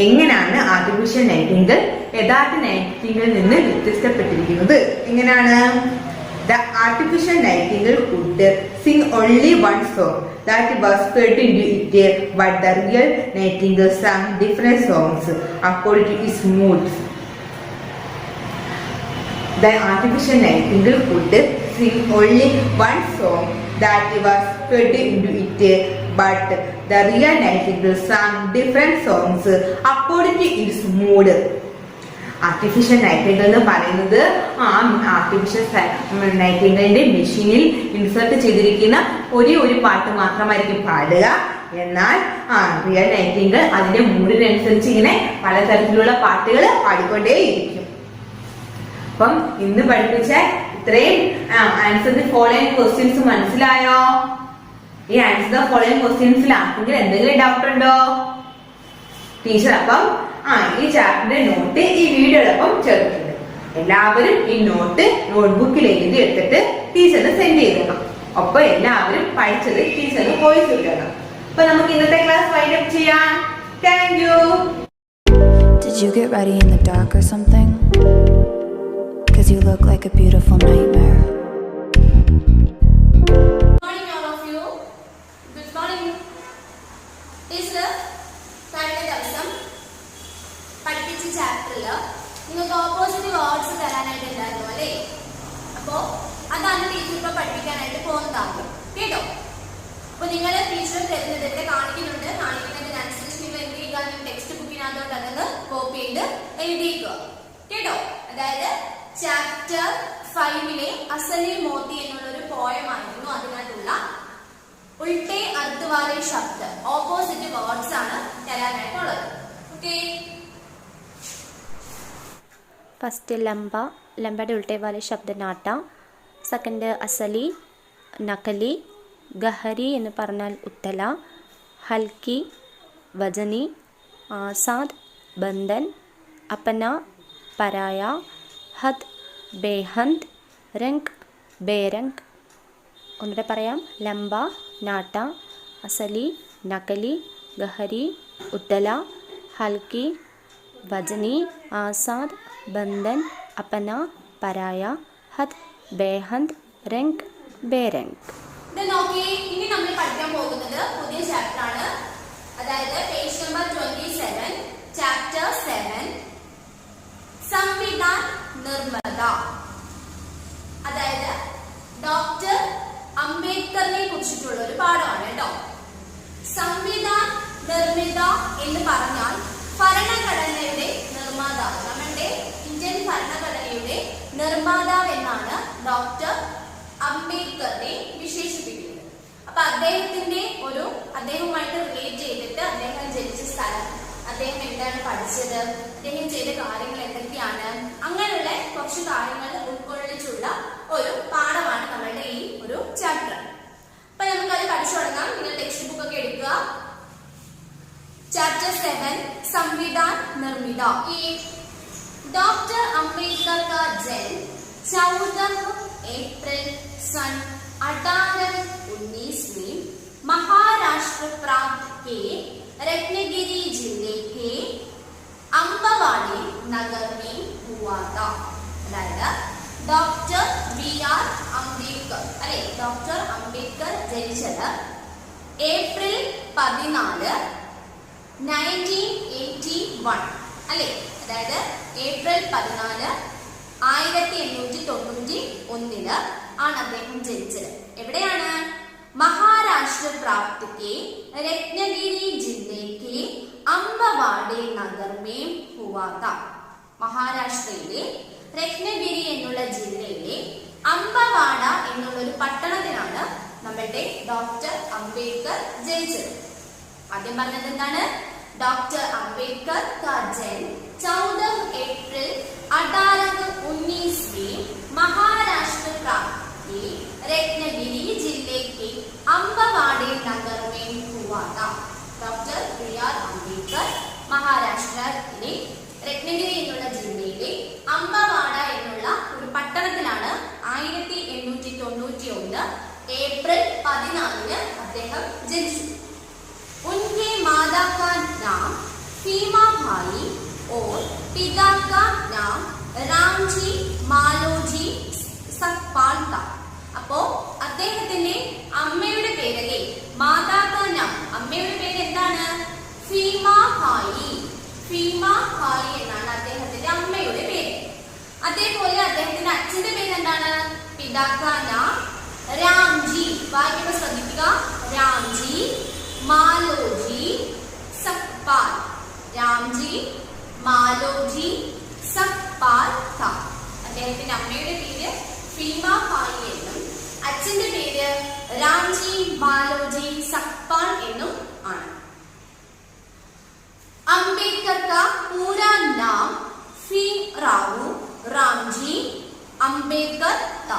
എങ്ങനെയാണ് ആർട്ടിഫിഷ്യൽ നൈറ്റിംഗേൽ യഥാർത്ഥ നൈറ്റിംഗേലിൽ നിന്ന് വ്യത്യസ്തപ്പെട്ടിരിക്കുന്നത്? എങ്ങനെയാണ്? The artificial nightingale could sing only one song that was fed into it, but the real nightingale sang different songs according to its moods. The artificial nightingale could sing only one song that was fed into it, but the real Nightingale sang different songs according to its mood. Artificial Nightingale എന്ന് പറയുന്നത് artificial നൈറ്റിംഗലിന്റെ മെഷീനിൽ insert ചെയ്തിരിക്കുന്ന ഒരു പാട്ട് മാത്രമായിരിക്കും പാടുക. എന്നാൽ real Nightingale അതിന്റെ മൂഡിനനുസരിച്ച് ഇങ്ങനെ പലതരത്തിലുള്ള പാട്ടുകൾ പാടിക്കൊണ്ടേയിരിക്കും. അപ്പം ഇന്ന് പഠിപ്പിച്ച ഇത്രയും ആൻസർ ദി ഫോളോയിങ് ക്വസ്റ്റ്യൻസ് മനസ്സിലായോ? ഈ ആൻസർ ദി ഫോളോയിങ് ക്വസ്റ്റ്യൻസിൽ ആർക്കെങ്കിലും എന്തെങ്കിലും ഡൗട്ട് ഉണ്ടോ? ടീച്ചർ അപ്പം ഈ ചാപ്റ്ററിന്റെ നോട്ട് ഈ വീഡിയോടൊപ്പം ചേർത്തിട്ടുണ്ട്. എല്ലാവരും ഈ നോട്ട്ബുക്കിൽ എഴുതി എടുത്തിട്ട് ടീച്ചറിന് സെൻഡ് ചെയ്തണം. ഒപ്പം എല്ലാവരും പഠിച്ചത് ടീച്ചറിന് വോയിസ് ഇടണം. അപ്പൊ നമുക്ക് ഇന്നത്തെ ക്ലാസ് വൈൻഡ് അപ്പ് ചെയ്യാം. Thank you. Did you get ready in the dark or something? 'Cause you look like a beautiful nightmare. Good morning all of you. Good morning. Teacher, കഴിഞ്ഞ ദിവസം പഠിപ്പിച്ച ചാപ്റ്ററിൽ നിങ്ങൾക്ക് ഓപ്പോസിറ്റ് വേർഡ്സ് തരാനായിട്ട് ഉണ്ടായിരുന്നു അല്ലേ? അപ്പോ അതാണ് ടീച്ചർ ഇപ്പൊ പഠിപ്പിക്കാനായിട്ട് പോകുന്നതാകും കേട്ടോ. അപ്പൊ നിങ്ങൾ ടീച്ചർ തരുന്നത് ഇവിടെ കാണിക്കുന്നതിനനുസരിച്ച് നിങ്ങൾ എന്ത് ചെയ്യുക? ടെക്സ്റ്റ് ബുക്കിനകത്തോട്ട് അതൊന്ന് കോപ്പി ചെയ്ത് എഴുതിയിരിക്കുക കേട്ടോ. അതായത് ചാപ്റ്റർ 5 അസലി മോത്തി എന്നുള്ള ഒരു പോയമായിരുന്നു. അതിനകത്തുള്ള ഉൾട്ടേ അർത്ത് വാലെ ശബ്ദ ഓപ്പോസിറ്റ് വേർഡ്സ് ആണ് തരാനായിട്ടുള്ളത്. ഓക്കെ, ഫസ്റ്റ് ലംബ, ലംബയുടെ ഉൾട്ടേ വാലെ ശബ്ദ നാട്ട. സെക്കൻഡ് അസലി, നകലി. ഗഹരി എന്ന് പറഞ്ഞാൽ ഉത്തല. ഹൽക്കി, വജനി. ആസാദ്, ബന്ധൻ. അപ്പന, പരായ. ഹദ്, ബേഹന്ത്. രംഗ്, ബേരംഗ്. ഒന്നുകൂടെ പറയാം. ലംബ, നാട്ട. അസലി, നകലി. ഗഹരി, ഉത്തല. ഹൽക്കി, വജനി. ആസാദ്, ബന്ധൻ. അപ്പന, പരായ. ഹദ്, ബേഹന്ത്. രംഗ്, ബേരംഗ്. ഇനി നമ്മൾ പഠിക്കാൻ പോകുന്നത് പുതിയ ചാപ്റ്റർ ആണ്. അതായത് പേജ് നമ്പർ 27, ചാപ്റ്റർ 7, സംവിധാൻ നിർമ്മത. അതായത് ഡോക്ടർ അംബേദ്കറിനെ കുറിച്ചിട്ടുള്ള ഒരു പാഠമാണ് കേട്ടോ. സംവിധാൻ നിർമ്മിത എന്ന് പറഞ്ഞാൽ ഭരണഘടനയുടെ നിർമ്മാതാവ്, നമ്മുടെ ഇന്ത്യൻ ഭരണഘടനയുടെ നിർമ്മാതാവ് എന്നാണ് ഡോക്ടർ അംബേദ്കറിനെ വിശേഷിപ്പിക്കുന്നത്. അപ്പൊ അദ്ദേഹവുമായിട്ട് റിലേറ്റ് ചെയ്തിട്ട് അദ്ദേഹം ജനിച്ച സ്ഥലം, അദ്ദേഹം എന്താണ് പഠിച്ചത്, അദ്ദേഹം ചെയ്ത കാര്യങ്ങൾ എന്തൊക്കെയാണ്, അങ്ങനെയുള്ള കുറച്ച് കാര്യങ്ങൾ ഉൾക്കൊള്ളിച്ചുള്ള ഒരു പാഠമാണ് നമ്മളുടെ ഈ ഒരു ചാപ്റ്റർ. അപ്പൊ നമുക്കത് പഠിച്ചു തുടങ്ങാം. നിങ്ങൾ ടെക്സ്റ്റ് ബുക്ക് ഒക്കെ എടുക്കുക. चैप्टर 7 संविधान निर्मिता. डॉक्टर अंबेडकर का जन्म 14 अप्रैल सन 1819 में महाराष्ट्र प्रांत के रत्नगिरी जिले के अंबवाड़ी नगर में हुआ था. Doctor BR Ambedkar doctor Ambedkar जनिച്ചത് ഏപ്രിൽ 14 1981 അല്ലേ? അതായത് ഏപ്രിൽ 14 1891 ആണ് അദ്ദേഹം ജനിച്ചത്. എവിടെയാണ്? महाराष्ट्र प्रांत के रत्नगिरी जिले के अंबवाड़ी नगर में हुआ था. മഹാരാഷ്ട്രയിലെ രത്നഗിരി എന്നുള്ള ജില്ലയിലെ അംബവാഡ എന്നുള്ള ഒരു പട്ടണത്തിലാണ് നമ്മളുടെ ഡോക്ടർ അംബേദ്കർ ജനിച്ചത്. ആദ്യം പറഞ്ഞത് എന്താണ്? डॉक्टर अंबेडकर का जन्म 14 अप्रैल 1819 में महाराष्ट्र प्रांत के रत्नगिरी जिले के अंबवाड़ी नगर में हुआ था. डॉक्टर BR अम्बेडकर മഹാരാഷ്ട്രയിലെ രത്നഗിരി എന്നുള്ള ജില്ലയിലെ അംബവാഡ എന്നുള്ള ഒരു പട്ടണത്തിലാണ് 1891 ഏപ്രിൽ 14 അദ്ദേഹം ജനിച്ചു. उनके माता का नाम फीमा भाई और पिता का नाम रामजी मालोजी सकपाल था. അപ്പോ അദ്ദേഹത്തിന്റെ അമ്മയുടെ പേര് മാതാക്ക നാം, അമ്മയുടെ പേര് എന്താണ്? ഫീമ ഭായി. ഫീമ ഭായി എന്നാണ് അദ്ദേഹത്തിന്റെ അമ്മയുടെ പേര്. അതേപോലെ അദ്ദേഹത്തിന്റെ അച്ഛന്റെ പേര് എന്താണ്? പിതാക്ക നാം രാംജി. വായിക്കുമ്പോൾ ശ്രദ്ധിക്കുക. രാംജി മാലോജി സക്പാൽ. രാംജി മാലോജി സക്പാൽ ത. അദ്ദേഹത്തിന്റെ അമ്മയുടെ പേര് ഭീമാഭായി എന്നും അച്ഛന്റെ പേര് രാംജി മാലോജി സക്പാൽ എന്നും ആണ്. അംബേദ്കർ का पूरा नाम ഭീംറാവു രാംജി അംബേദ്കർ ത.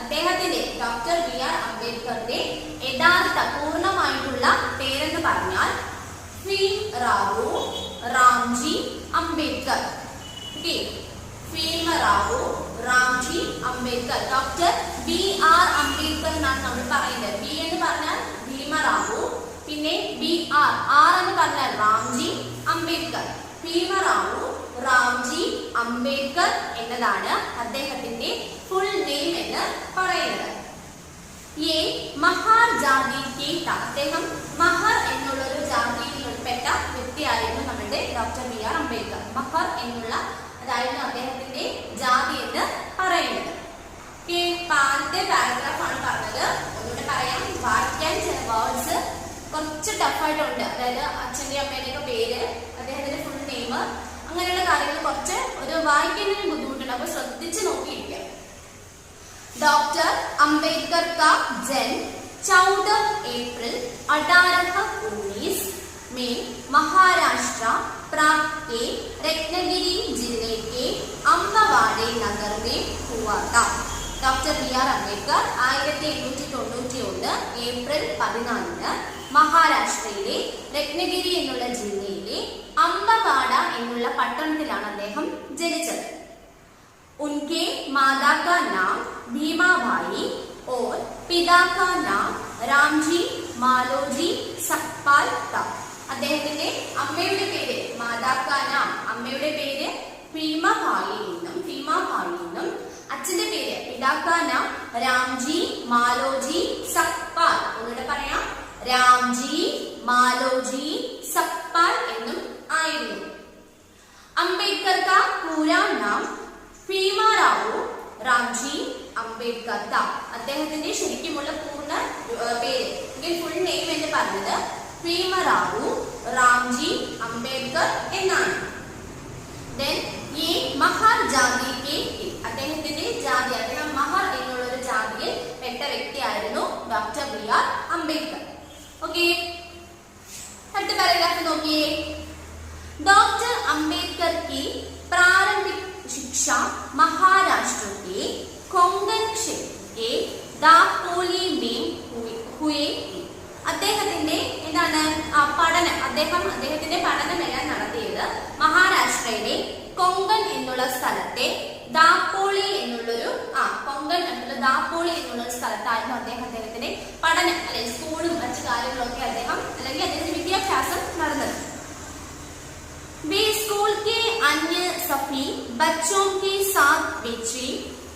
അദ്ദേഹത്തിന്റെ ഡോക്ടർ ബി.ആർ. അംബേദ്കറുടെ യഥാർത്ഥ പൂർണ്ണമായിട്ടുള്ള പേരെന്ന് പറഞ്ഞാൽ ഭീംറാവു രാംജി അംബേദ്കർ. ഭീമറാവു രാംജി അംബേദ്കർ. Doctor B R. അംബേദ്കർ എന്നാണ് നമ്മൾ പറയുന്നത്. ബി എന്ന് പറഞ്ഞാൽ ഭീമറാവു, പിന്നെ ബി.ആർ. ആർ എന്ന് പറഞ്ഞാൽ രാംജി അംബേദ്കർ. ഭീമറാവു രാംജി അംബേദ്കർ എന്നതാണ് അദ്ദേഹത്തിന്റെ ഫുൾ നെയിം എന്ന് പറയുന്നത്. ये മഹാർ ജാതി കെ ത. അദ്ദേഹം മഹർ എന്നുള്ള ഒരു ജാതിയിൽ ഉൾപ്പെട്ട വ്യക്തിയായിരുന്നു നമ്മുടെ ഡോക്ടർ ബി.ആർ. അംബേദ്കർ. മഹർ എന്നുള്ള അതായിരുന്നു അദ്ദേഹത്തിന്റെ ജാതി എന്ന് പറയുന്നത്. ആദ്യത്തെ പാരഗ്രാഫ് ആണ് പറഞ്ഞത്. ഒന്നുകൂടെ പറയാം, വായിക്കാൻ ചില വേർഡ്സ് കുറച്ച് ടഫായിട്ടുണ്ട്. അതായത് അച്ഛന്റെ അമ്മയുടെ ഒക്കെ പേര്, അദ്ദേഹത്തിന്റെ ഫുൾ നെയിം, അങ്ങനെയുള്ള കാര്യങ്ങൾ കുറച്ച് ഒരു വായിക്കുന്നതിന് ബുദ്ധിമുട്ടുണ്ട്. അപ്പൊ ശ്രദ്ധിച്ച് നോക്കിയിരിക്കാം. डॉक्टर अंबेडकर का जन्म 14 अप्रैल 1819 में महाराष्ट्र प्रांत के रत्नगिरी जिले के अम्बवाड़े नगर में हुआ था. Doctor B R. അംബേദ്കർ 1891 ഏപ്രിൽ 14 മഹാരാഷ്ട്രയിലെ രത്നഗിരി എന്നുള്ള ജില്ലയിലെ അംബവാഡ എന്നുള്ള പട്ടണത്തിലാണ് അദ്ദേഹം ജനിച്ചത്. उनके माता का नाम भीमाबाई और पिता का नाम रामजी मालोजी सकपाल था. അദ്ദേഹത്തിന്റെ അമ്മയുടെ പേര് മാതാക്കാനാം, അമ്മയുടെ പേര് ഭീമാഭായി എന്നും അച്ഛന്റെ പേര് പിതാക്കാനാം രാംജി മാലോജി സക്പാൽ. ഒന്നുകൂടെ പറയാം, രാംജി മാലോജി സക്പാൽ എന്നും ആയിരുന്നു. അംബേദ്കർ का पूरा नाम ഭീമറാവു രാംജി അംബേദ്കർ ത. അദ്ദേഹത്തിന്റെ ശരിക്കുമുള്ള പൂർണ്ണ പേര് ഫുൾ നെയിം എന്ന് പറഞ്ഞത് ഭീമറാവു രാംജി അംബേദ്കർ എന്നാണ്. മഹർ ജാതി കെ. അദ്ദേഹത്തിന്റെ ജാതി, അദ്ദേഹം മഹർ എന്നുള്ള ഒരു ജാതിയിൽ പെട്ട വ്യക്തിയായിരുന്നു ഡോക്ടർ ബി.ആർ. അംബേദ്കർ. ഓക്കെ, അടുത്ത പാരഗ്രാഫ് നോക്കിയേ. डॉक्टर अंबेडकर की प्रारंभिक शिक्षा महाराष्ट्र के कोंकण क्षेत्र के दापोली में हुई. അദ്ദേഹത്തിന്റെ എന്താണ് പഠനം, അദ്ദേഹത്തിന്റെ പഠനമെല്ലാം നടത്തിയത് മഹാരാഷ്ട്രയിലെ കൊങ്കൺ എന്നുള്ള സ്ഥലത്തെ ദാപ്പോളി എന്നുള്ളൊരു കൊങ്കൺ എന്നുള്ള ദാപ്പോളി എന്നുള്ള സ്ഥലത്തായിരുന്നു അദ്ദേഹത്തിന്റെ പഠനം, അല്ലെങ്കിൽ സ്കൂളും മറ്റു കാര്യങ്ങളൊക്കെ അല്ലെങ്കിൽ അദ്ദേഹത്തിന്റെ വിദ്യാഭ്യാസം നടന്നത്. वे स्कूल के अन्य सभी बच्चों के साथ बेची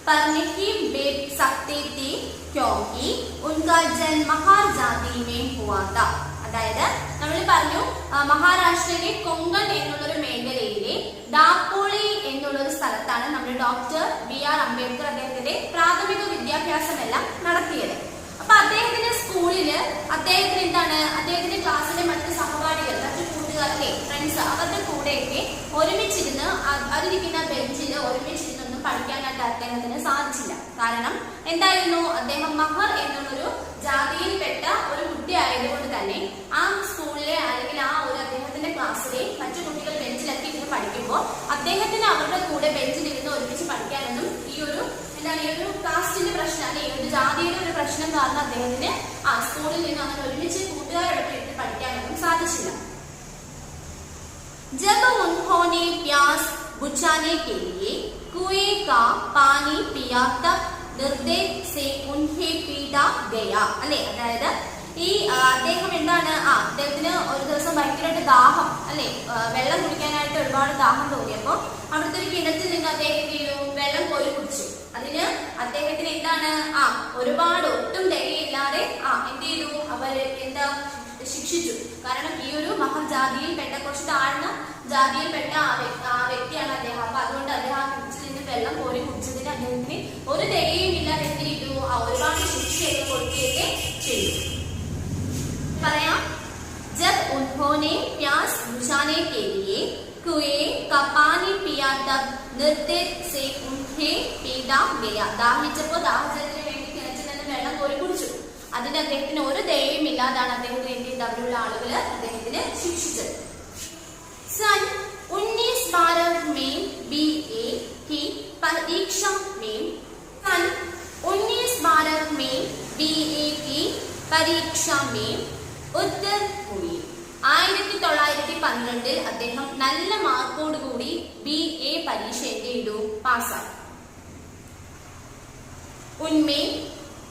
पर नहीं बैठ सकते थे क्योंकि उनका जन्म महार जाति में हुआ था. അതായത് നമ്മൾ പറഞ്ഞു മഹാരാഷ്ട്രയിലെ കൊങ്കൺ എന്നുള്ളൊരു മേഖലയിലെ ദാപ്പോളി എന്നുള്ളൊരു സ്ഥലത്താണ് നമ്മുടെ ഡോക്ടർ ബി.ആർ. അംബേദ്കർ അദ്ദേഹത്തിന്റെ പ്രാഥമിക വിദ്യാഭ്യാസം എല്ലാം നടത്തിയത്. അപ്പൊ അദ്ദേഹത്തിന്റെ സ്കൂളില് അദ്ദേഹത്തിന്റെ ക്ലാസ്സിലെ മറ്റു സഹപാഠികൾ, മറ്റു കൂട്ടുകാരല്ലേ, ഫ്രണ്ട്സ്, അവരുടെ കൂടെയൊക്കെ ഒരുമിച്ചിരുന്ന് അതിരിക്കുന്ന ബെഞ്ചിൽ ഒരുമിച്ചിരുന്നൊന്നും പഠിക്കാനായിട്ട് അദ്ദേഹത്തിന് സാധിച്ചില്ല. കാരണം എന്തായിരുന്നു, അദ്ദേഹം മഹർ എന്നുള്ളൊരു ജാതിയിൽപ്പെട്ട ഒരു കുട്ടി ആയതുകൊണ്ട് തന്നെ ആ സ്കൂളിലെ അല്ലെങ്കിൽ അദ്ദേഹത്തിന്റെ ക്ലാസ്സിലെ മറ്റു കുട്ടികൾ ബെഞ്ചിലൊക്കെ ഇരുന്ന് പഠിക്കുമ്പോൾ അദ്ദേഹത്തിന് അവരുടെ കൂടെ ബെഞ്ചിലിരുന്ന് ഒരുമിച്ച് പഠിക്കാനൊന്നും ഈ ഒരു കാസ്റ്റിന്റെ പ്രശ്നം, അല്ലെങ്കിൽ ഈ ഒരു ജാതിയുടെ ഒരു പ്രശ്നം കാരണം അദ്ദേഹത്തിന് സ്കൂളിൽ നിന്ന് അങ്ങനെ ഒരുമിച്ച് കൂട്ടുകാരോടൊപ്പം ഇരുന്ന് പഠിക്കാനൊന്നും സാധിച്ചില്ല. जब उन्होंने प्यास बुझाने के लिए कुएं का पानी पिया तब निर्दय से उन्हें पीड़ा गया. അല്ലെ, അതായത് ഈ അദ്ദേഹം അദ്ദേഹത്തിന് ഒരു ദിവസം ഭയങ്കരമായിട്ട് ദാഹം, അല്ലെ, വെള്ളം കുടിക്കാനായിട്ട് ഒരുപാട് ദാഹം തോന്നിയപ്പോ അവിടുത്തെ ഒരു കിണറ്റിൽ നിന്ന് അദ്ദേഹം വെള്ളം കോരി കുടിച്ചു. അതിന് അദ്ദേഹത്തിന് ഒരുപാട് ഒട്ടും ദയയില്ലാതെ എന്ത് ചെയ്തു, അവര് ശിക്ഷിച്ചു. കാരണം ഈ ഒരു മഹജാതിയിൽപ്പെട്ട, കുറച്ച് താഴ്ന്ന ജാതിയിൽപ്പെട്ട ആ വ്യക്തിയാണ് അദ്ദേഹം. അപ്പൊ അതുകൊണ്ട് അദ്ദേഹം ആ കിണറ്റിൽ നിന്ന് വെള്ളം കോരി കുടിച്ചതിന് അദ്ദേഹത്തിന് ഒരു ദയയും ഇല്ലാതെ എന്ത് ചെയ്തു, ഒരുപാട് ശിക്ഷയൊക്കെ കൊടുക്കുകയൊക്കെ ചെയ്തു. പറയാം, जब उन्होंने प्यास बुझाने के लिए कुएं का पानी पिया तब निर्दय से उन्हें पीड़ा गया. ദാഹിച്ചപ്പോൾ ദാഹജലത്തിന് വേണ്ടി കിണറ്റിൽ നിന്ന് വെള്ളം കോരി കുടിച്ചു. അതിന് അദ്ദേഹത്തിന് ഒരു ദയയും ഇല്ലാതാണ് അദ്ദേഹത്തിന് എന്ത് ചെയ്ത് അവിടെയുള്ള ആളുകള് അദ്ദേഹത്തിന് ശിക്ഷിച്ചത്. सन 1912 में BA की परीक्षा में सन 1912 में BA की परीक्षा में उत्तीर्ण हुई. 1912 അദ്ദേഹം നല്ല മാർക്കോട് കൂടി BA പരീക്ഷ ചെയ്തു പാസ്സായി. उनमें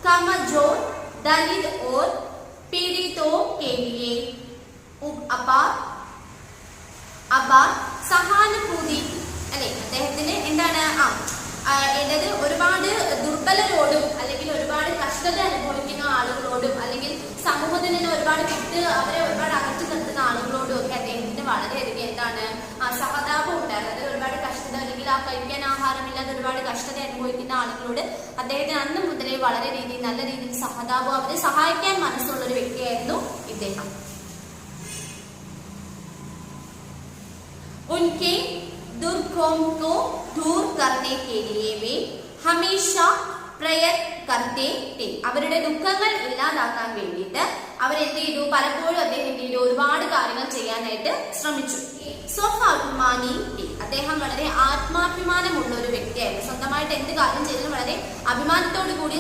कमजोर दलित और पीड़ितों के लिए അപാർ സഹാനുഭൂതി അല്ലെ അദ്ദേഹത്തിന് എന്താണ് അതായത് ഒരുപാട് ദുർബലരോടും അല്ലെങ്കിൽ ഒരുപാട് കഷ്ടത അനുഭവിക്കുന്ന ആളുകളോടും അല്ലെങ്കിൽ സമൂഹത്തിൽ നിന്ന് ഒരുപാട് അവരെ ഒരുപാട് അകറ്റി നിർത്തുന്ന ആളുകളോടും ഒക്കെ അദ്ദേഹത്തിന് വളരെയധികം എന്താണ് സഹതാപം ഉണ്ടായിരുന്നു. അതായത് ഒരുപാട് കഷ്ടത അല്ലെങ്കിൽ കഴിക്കാൻ ആഹാരമില്ലാതെ ഒരുപാട് കഷ്ടത അനുഭവിക്കുന്ന ആളുകളോട് അദ്ദേഹത്തിന് അന്ന് മുതലേ വളരെ നല്ല രീതിയിൽ സഹതാപം അവരെ സഹായിക്കാൻ മനസ്സുള്ള ഒരു വ്യക്തിയായിരുന്നു ഇദ്ദേഹം. उनके दुर्गों को दूर करने के लिए वे हमेशा പ്രയത്നം करते थे. അവരുടെ ദുഃഖങ്ങൾ ഇല്ലാതാക്കാൻ വേണ്ടിയിട്ട് അവരെന്ത് ചെയ്തു? പലപ്പോഴും അദ്ദേഹം എന്ത് ചെയ്തു? ഒരുപാട് കാര്യങ്ങൾ ചെയ്യാനായിട്ട് ശ്രമിച്ചു. സ്വഭാഭിമാനി, അദ്ദേഹം വളരെ ആത്മാഭിമാനമുള്ള ഒരു വ്യക്തിയായിരുന്നു. സ്വന്തമായിട്ട് എന്ത് കാര്യം ചെയ്തതിനും വളരെ അഭിമാനത്തോടു കൂടി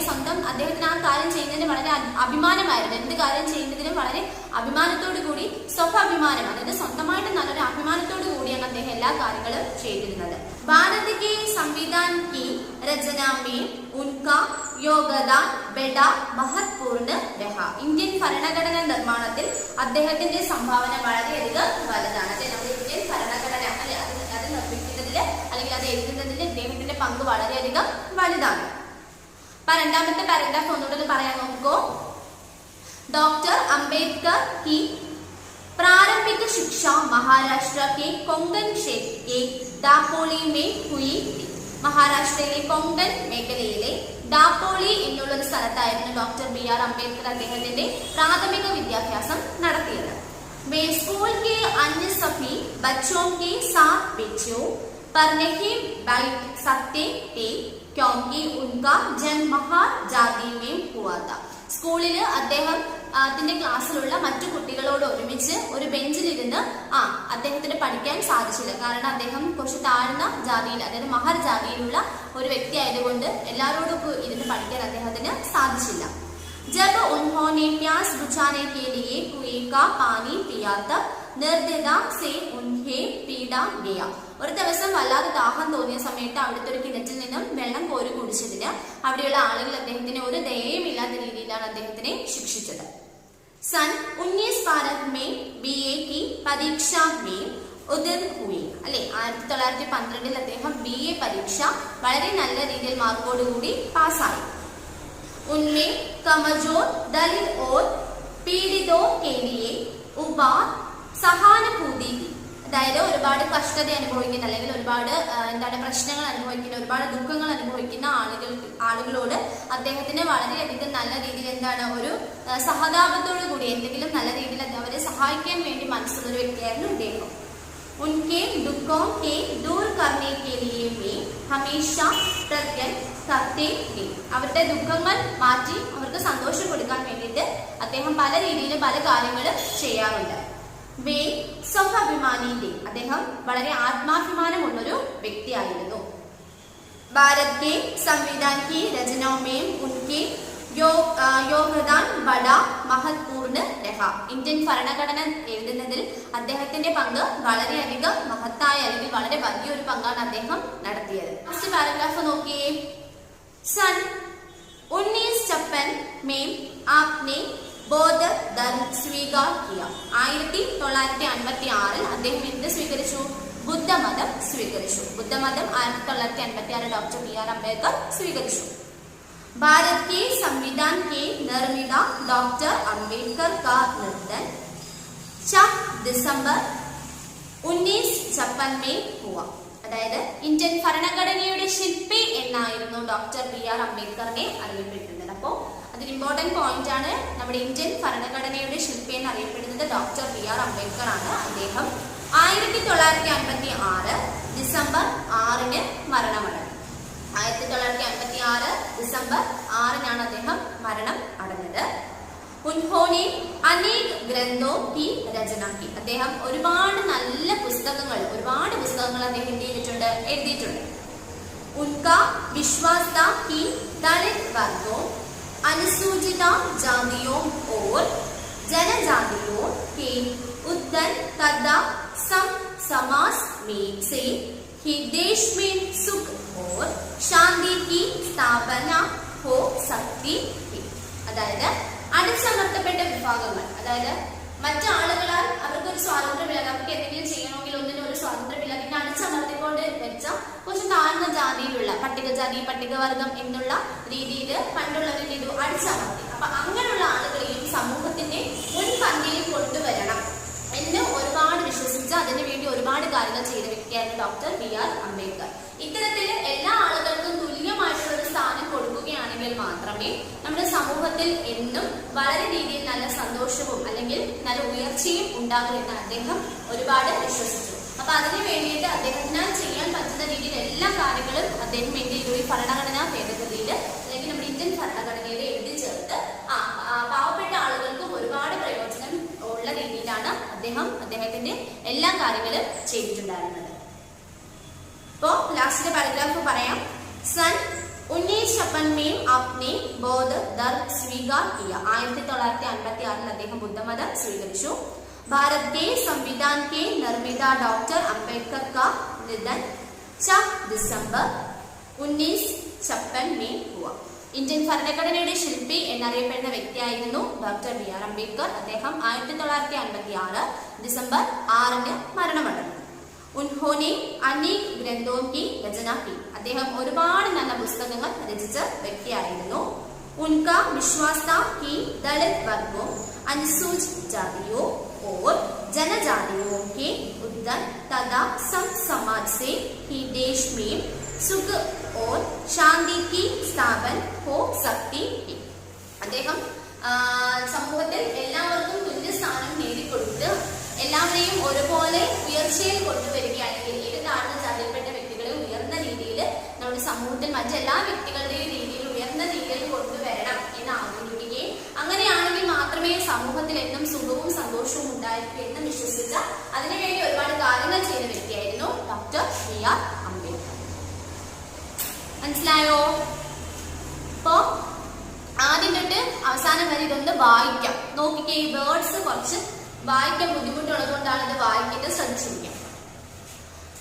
അദ്ദേഹത്തിന് ആ കാര്യം ചെയ്യുന്നതിന് വളരെ അഭിമാനമായിരുന്നു. എന്ത് കാര്യം ചെയ്യുന്നതിനും വളരെ അഭിമാനത്തോടു കൂടി സ്വഭാഭിമാനം, അതായത് സ്വന്തമായിട്ട് നല്ലൊരു അഭിമാനത്തോടു കൂടിയാണ് അദ്ദേഹം എല്ലാ കാര്യങ്ങളും ചെയ്തിരുന്നത്. ഭാരത് കി സംവിധാൻ കി രചന മേ ഉൻകാ യോഗ്ദാൻ ബഡാ മഹത്വപൂർണ്ണ രഹ. ഇന്ത്യൻ ഭരണഘടന നിർമ്മാണത്തിൽ അദ്ദേഹത്തിന്റെ സംഭാവന വളരെയധികം വലുതാണ്. അല്ലെ നമ്മുടെ ഇന്ത്യൻ ഭരണഘടന അല്ലെ അത് നിർമ്മിക്കുന്നതിൽ അല്ലെങ്കിൽ അത് എഴുതുന്നതിൽ ഇദ്ദേഹത്തിന്റെ പങ്ക് വളരെയധികം വലുതാണ്. രണ്ടാമത്തെ പാരഗ്രാഫ് ഒന്നുകൂടെ പറയാൻ നോക്കൂ. डॉक्टर अंबेडकर की प्रारंभिक शिक्षा महाराष्ट्र के कोंकण क्षेत्र के दापोली में हुई थी. മഹാരാഷ്ട്രയിലെ കൊങ്കൺ മേഖലയിലെ ഡാപ്പോളി എന്നുള്ള ഒരു സ്ഥലത്തായിരുന്നു ഡോക്ടർ BR അംബേദ്കർ അദ്ദേഹത്തിന്റെ പ്രാഥമിക വിദ്യാഭ്യാസം നടത്തിയത്. वे स्कूल के अन्य सभी बच्चों के साथ बच्चों पर नहीं बैठ सकते थे क्योंकि उनका जन्म महार जाति में हुआ था. സ്കൂളിൽ അദ്ദേഹത്തിന്റെ ക്ലാസ്സിലുള്ള മറ്റു കുട്ടികളോട് ഒരുമിച്ച് ഒരു ബെഞ്ചിലിരുന്ന് അദ്ദേഹത്തിന് പഠിക്കാൻ സാധിച്ചില്ല. കാരണം അദ്ദേഹം കുറച്ച് താഴ്ന്ന ജാതിയിൽ, അതായത് മഹർ ജാതിയിലുള്ള ഒരു വ്യക്തി ആയതുകൊണ്ട് എല്ലാവരോടും ഇരുന്ന് പഠിക്കാൻ അദ്ദേഹത്തിന് സാധിച്ചില്ല. जब उन्होंने प्यास बुझाने के लिए कुएं का पानी पिया तब निर्दयता से उन्हें पीड़ा गया. ഒരു ദിവസം വല്ലാതെ ദാഹം തോന്നിയ സമയത്ത് അവിടുത്തെ ഒരു കിണറ്റിൽ നിന്നും വെള്ളം കോരി കുടിച്ചതിന് അവിടെയുള്ള ആളുകൾ അദ്ദേഹത്തിന് ഒരു ദയയും ഇല്ലാത്ത രീതിയിലാണ് അദ്ദേഹത്തിനെ ശിക്ഷിച്ചത്. सन 1912 में BA की परीक्षा में उत्तीर्ण हुई. അല്ലെ 1912 അദ്ദേഹം BA പരീക്ഷ വളരെ നല്ല രീതിയിൽ മാർക്കോടുകൂടി പാസ്സായി. उनमें कमजोर दलित और पीड़ितों के लिए उपार സഹാനുഭൂതി, അതായത് ഒരുപാട് കഷ്ടത അനുഭവിക്കുന്ന അല്ലെങ്കിൽ ഒരുപാട് പ്രശ്നങ്ങൾ അനുഭവിക്കുന്ന, ഒരുപാട് ദുഃഖങ്ങൾ അനുഭവിക്കുന്ന ആളുകളോട് അദ്ദേഹത്തിന് വളരെയധികം നല്ല രീതിയിൽ ഒരു സഹതാപത്തോടു കൂടി എന്തെങ്കിലും നല്ല രീതിയിൽ അവരെ സഹായിക്കാൻ വേണ്ടി മനസ്സുള്ള ഒരു വ്യക്തിയായിരുന്നു ഇദ്ദേഹം. उनके दुखों के दूर करने के लिए भी हमेशा प्रयत्न करते थे. അവരുടെ ദുഃഖങ്ങൾ മാറ്റി അവർക്ക് സന്തോഷം കൊടുക്കാൻ വേണ്ടിയിട്ട് അദ്ദേഹം പല രീതിയിൽ പല കാര്യങ്ങളും ചെയ്യാറുണ്ട്. വേ സ്വഭാഭിമാനി, അദ്ദേഹം വളരെ ആത്മാഭിമാനമുള്ളൊരു വ്യക്തിയായിരുന്നു. ഭാരത് കെ സംവിധാൻ കി രചനാ മേ ഉൻകെ യോഗ്ദാൻ ബഡാ മഹത്വപൂർണ്ണ രഹ. ഇന്ത്യൻ ഭരണഘടന എഴുതുന്നതിൽ അദ്ദേഹത്തിന്റെ പങ്ക് വളരെയധികം മഹത്തായ അല്ലെങ്കിൽ വളരെ വലിയൊരു പങ്കാണ് അദ്ദേഹം നടത്തിയത്. ഫസ്റ്റ് പാരഗ്രാഫ് നോക്കിയേ. सन 1956 में आपने ബോധ ധർമ്മ സ്വീകാർ കിയ. 1956 അദ്ദേഹം എന്ത് സ്വീകരിച്ചു? ബുദ്ധമതം സ്വീകരിച്ചു. ബുദ്ധമതം 1956 ഡോക്ടർ BR അംബേദ്കർ സ്വീകരിച്ചു. भारत के संविधान के निर्माता डॉक्टर अंबेडकर का निधन 4 दिसंबर 1956 में हुआ. അതായത് ഇന്ത്യൻ ഭരണഘടനയുടെ ശില്പി എന്നായിരുന്നു ഡോക്ടർ BR അംബേദ്കറിനെ അറിയപ്പെട്ടിരുന്നത്. അപ്പോൾ അതൊരു ഇമ്പോർട്ടന്റ് പോയിന്റ് ആണ്. നമ്മുടെ ഇന്ത്യൻ ഭരണഘടനയുടെ ശില്പി എന്നറിയപ്പെടുന്നത് ഡോക്ടർ BR അംബേദ്കർ ആണ്. അദ്ദേഹം 1956 ഡിസംബർ 6 മരണമടഞ്ഞു. 1956 ഡിസംബർ 6 അദ്ദേഹം മരണം അടഞ്ഞത്. ഉൻഹോനെ അനേക് ഗ്രന്ഥോ കി രചന കി. അദ്ദേഹം ഒരുപാട് നല്ല പുസ്തകങ്ങൾ അദ്ദേഹം എന്ത് ചെയ്തിട്ടുണ്ട്, എഴുതിയിട്ടുണ്ട്. उनका विश्वास था कि दलित वर्गों, अनुसूचित जातियों और जनजातियों के उत्थान तथा समाज में से ही देश में सुख और शांति की स्थापना हो सकती है. അതായത് അടിച്ചമർത്തപ്പെട്ട വിഭാഗങ്ങൾ, അതായത് മറ്റാളുകളാൽ അവർക്കൊരു സ്വാതന്ത്ര്യമില്ല, നമുക്ക് എന്തെങ്കിലും ചെയ്യണമെങ്കിൽ ഒന്നിനും ഒരു സ്വാതന്ത്ര്യമില്ല, പിന്നെ അടിച്ചമർത്തിക്കൊണ്ട് വെച്ച കുറച്ച് താഴ്ന്ന ജാതിയിലുള്ള പട്ടികജാതി പട്ടികവർഗം എന്നുള്ള രീതിയിൽ പണ്ടുള്ളവർ ചെയ്തു അടിച്ചമർത്തി. അപ്പൊ അങ്ങനെയുള്ള ആളുകളെയും സമൂഹത്തിന്റെ മുൻപന്തിയിൽ കൊണ്ടുവരണം എന്ന് ഒരുപാട് വിശ്വസിച്ച് അതിനുവേണ്ടി ഒരുപാട് കാര്യങ്ങൾ ചെയ്ത വ്യക്തിയായിരുന്നു ഡോക്ടർ BR അംബേദ്കർ. ഇത്തരത്തിൽ എല്ലാ ആളുകൾക്കും തുല്യമായിട്ടുള്ള ഒരു സ്ഥാനം കൊടുക്കുകയാണെങ്കിൽ മാത്രമേ നമ്മുടെ സമൂഹത്തിൽ എന്നും വളരെ രീതിയിൽ നല്ല സന്തോഷവും അല്ലെങ്കിൽ നല്ല ഉയർച്ചയും ഉണ്ടാകും എന്ന് അദ്ദേഹം ഒരുപാട് വിശ്വസിച്ചു. അപ്പൊ അതിനു വേണ്ടിയിട്ട് അദ്ദേഹത്തിനാൽ ചെയ്യാൻ പറ്റുന്ന രീതിയിൽ എല്ലാ കാര്യങ്ങളും അദ്ദേഹം എന്ത് ചെയ്തു, ഈ ഭരണഘടനാ ഭേദഗതിയിൽ അല്ലെങ്കിൽ നമ്മുടെ ഇന്ത്യൻ ഭരണഘടനയിൽ എഴുതി ചേർത്ത് പാവപ്പെട്ട ആളുകൾക്കും ഒരുപാട് പ്രയോജനം ഉള്ള രീതിയിലാണ് അദ്ദേഹത്തിന്റെ എല്ലാ കാര്യങ്ങളും ചെയ്തിട്ടുണ്ടായിരുന്നത്. ഇപ്പോ ലാസ്റ്റിലെ പാരഗ്രാഫ് പറയാം. सन 1956 में आपने बौद्ध धर्म स्वीकार किया. 1956 അദ്ദേഹം ബുദ്ധമതം സ്വീകരിച്ചു. भारत के संविधान के निर्माता डॉक्टर अम्बेडकर का निधन 4 दिसंबर 1956 में हुआ. ഇന്ത്യൻ ഭരണഘടനയുടെ ശില്പി എന്നറിയപ്പെടുന്ന വ്യക്തിയായിരുന്നു ഡോക്ടർ BR അംബേദ്കർ. അദ്ദേഹം 1956 ഡിസംബർ 6 മരണമടഞ്ഞു. ഉൻഹോനെ അനേക് ഗ്രന്ഥോ കി രചന കി. അദ്ദേഹം ഒരുപാട് നല്ല പുസ്തകങ്ങൾ രചിച്ച വ്യക്തിയായിരുന്നു. ഉൻകാ വിശ്വാസ് था कि दलित वर्गों, अनुसूचित जातियों और जनजातियों के उत्थान तथा समाज से ही देश में सुख और शांति की स्थापना हो सकती है. അദ്ദേഹം സമൂഹത്തിൽ എല്ലാവർക്കും തുല്യ സ്ഥാനം നേടിക്കൊടുത്ത് എല്ലാവരെയും ഒരുപോലെ ഉയർച്ചയിൽ കൊണ്ടുവരികയാണെങ്കിൽ ഏത് താഴ്ന്ന ജാതിയിൽപ്പെട്ട വ്യക്തികളെ ഉയർന്ന രീതിയിൽ നമ്മുടെ സമൂഹത്തിൽ മറ്റെല്ലാ വ്യക്തികളുടെയും രീതിയിൽ ഉയർന്ന രീതിയിൽ കൊണ്ടുവരണം എന്ന് ആഗ്രഹിക്കുകയും അങ്ങനെയാണെങ്കിൽ മാത്രമേ സമൂഹത്തിൽ എന്നും സുഖവും സന്തോഷവും ഉണ്ടായിരിക്കൂ എന്ന് വിശ്വസിച്ച അതിനുവേണ്ടി ഒരുപാട് കാര്യങ്ങൾ ചെയ്ത വ്യക്തിയായിരുന്നു ഡോക്ടർ BR അംബേദ്കർ. മനസ്സിലായോ? ഇപ്പോ ആദ്യം തൊട്ട് അവസാനം വരെ ഇതൊന്ന് വായിക്കാം. നോക്കിക്കേ, ഈ വേർഡ്സ് കുറച്ച് വായിക്കാൻ ബുദ്ധിമുട്ടുള്ളത് കൊണ്ടാണ് ഇത് വായിക്കുന്നത്, ശ്രദ്ധിച്ചിരിക്കാം.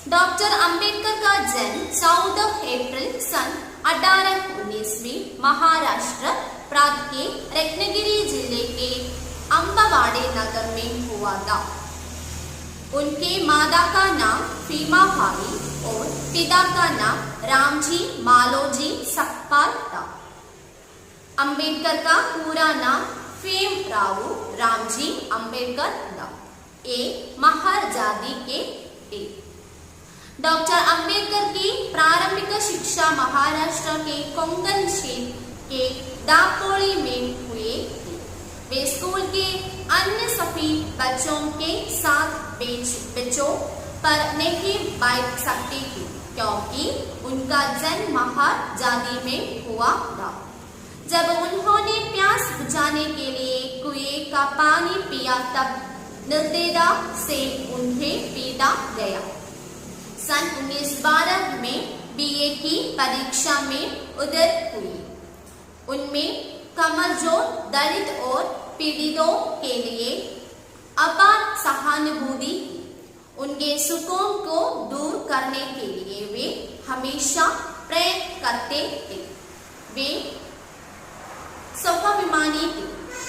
डॉक्टर अम्बेडकर का जन्म 14 अप्रैल सन 1819 में महाराष्ट्र प्रांत के रत्नागिरी जिले के अंबावाड़े नगर में हुआ था. उनके माता का नाम फीमा भाई और पिता का नाम रामजी मालोजी सकपाल था. अम्बेडकर का पूरा नाम फेम राव रामजी अम्बेडकर था. ए महार जाति के थे. डॉक्टर अम्बेडकर की प्रारंभिक शिक्षा महाराष्ट्र के कोंकण क्षेत्र के दापोली में हुई थी. वे स्कूल के अन्य सभी बच्चों के साथ बच्चों पर नहीं बैठ सकती थी क्योंकि उनका जन्म महार जाति में हुआ था. जब उन्होंने प्यास बुझाने के लिए कुएं का पानी पिया तब निर्दयता से उन्हें पीटा गया. सन 1912 में BA की परीक्षा में उत्तीर्ण हुई. उनमें कमजोर दलित और पीड़ितों के लिए अपार सहानुभूति. उनके सुखों को दूर करने के लिए वे हमेशा प्रयत्न करते थे. वे स्वाभिमानी थे.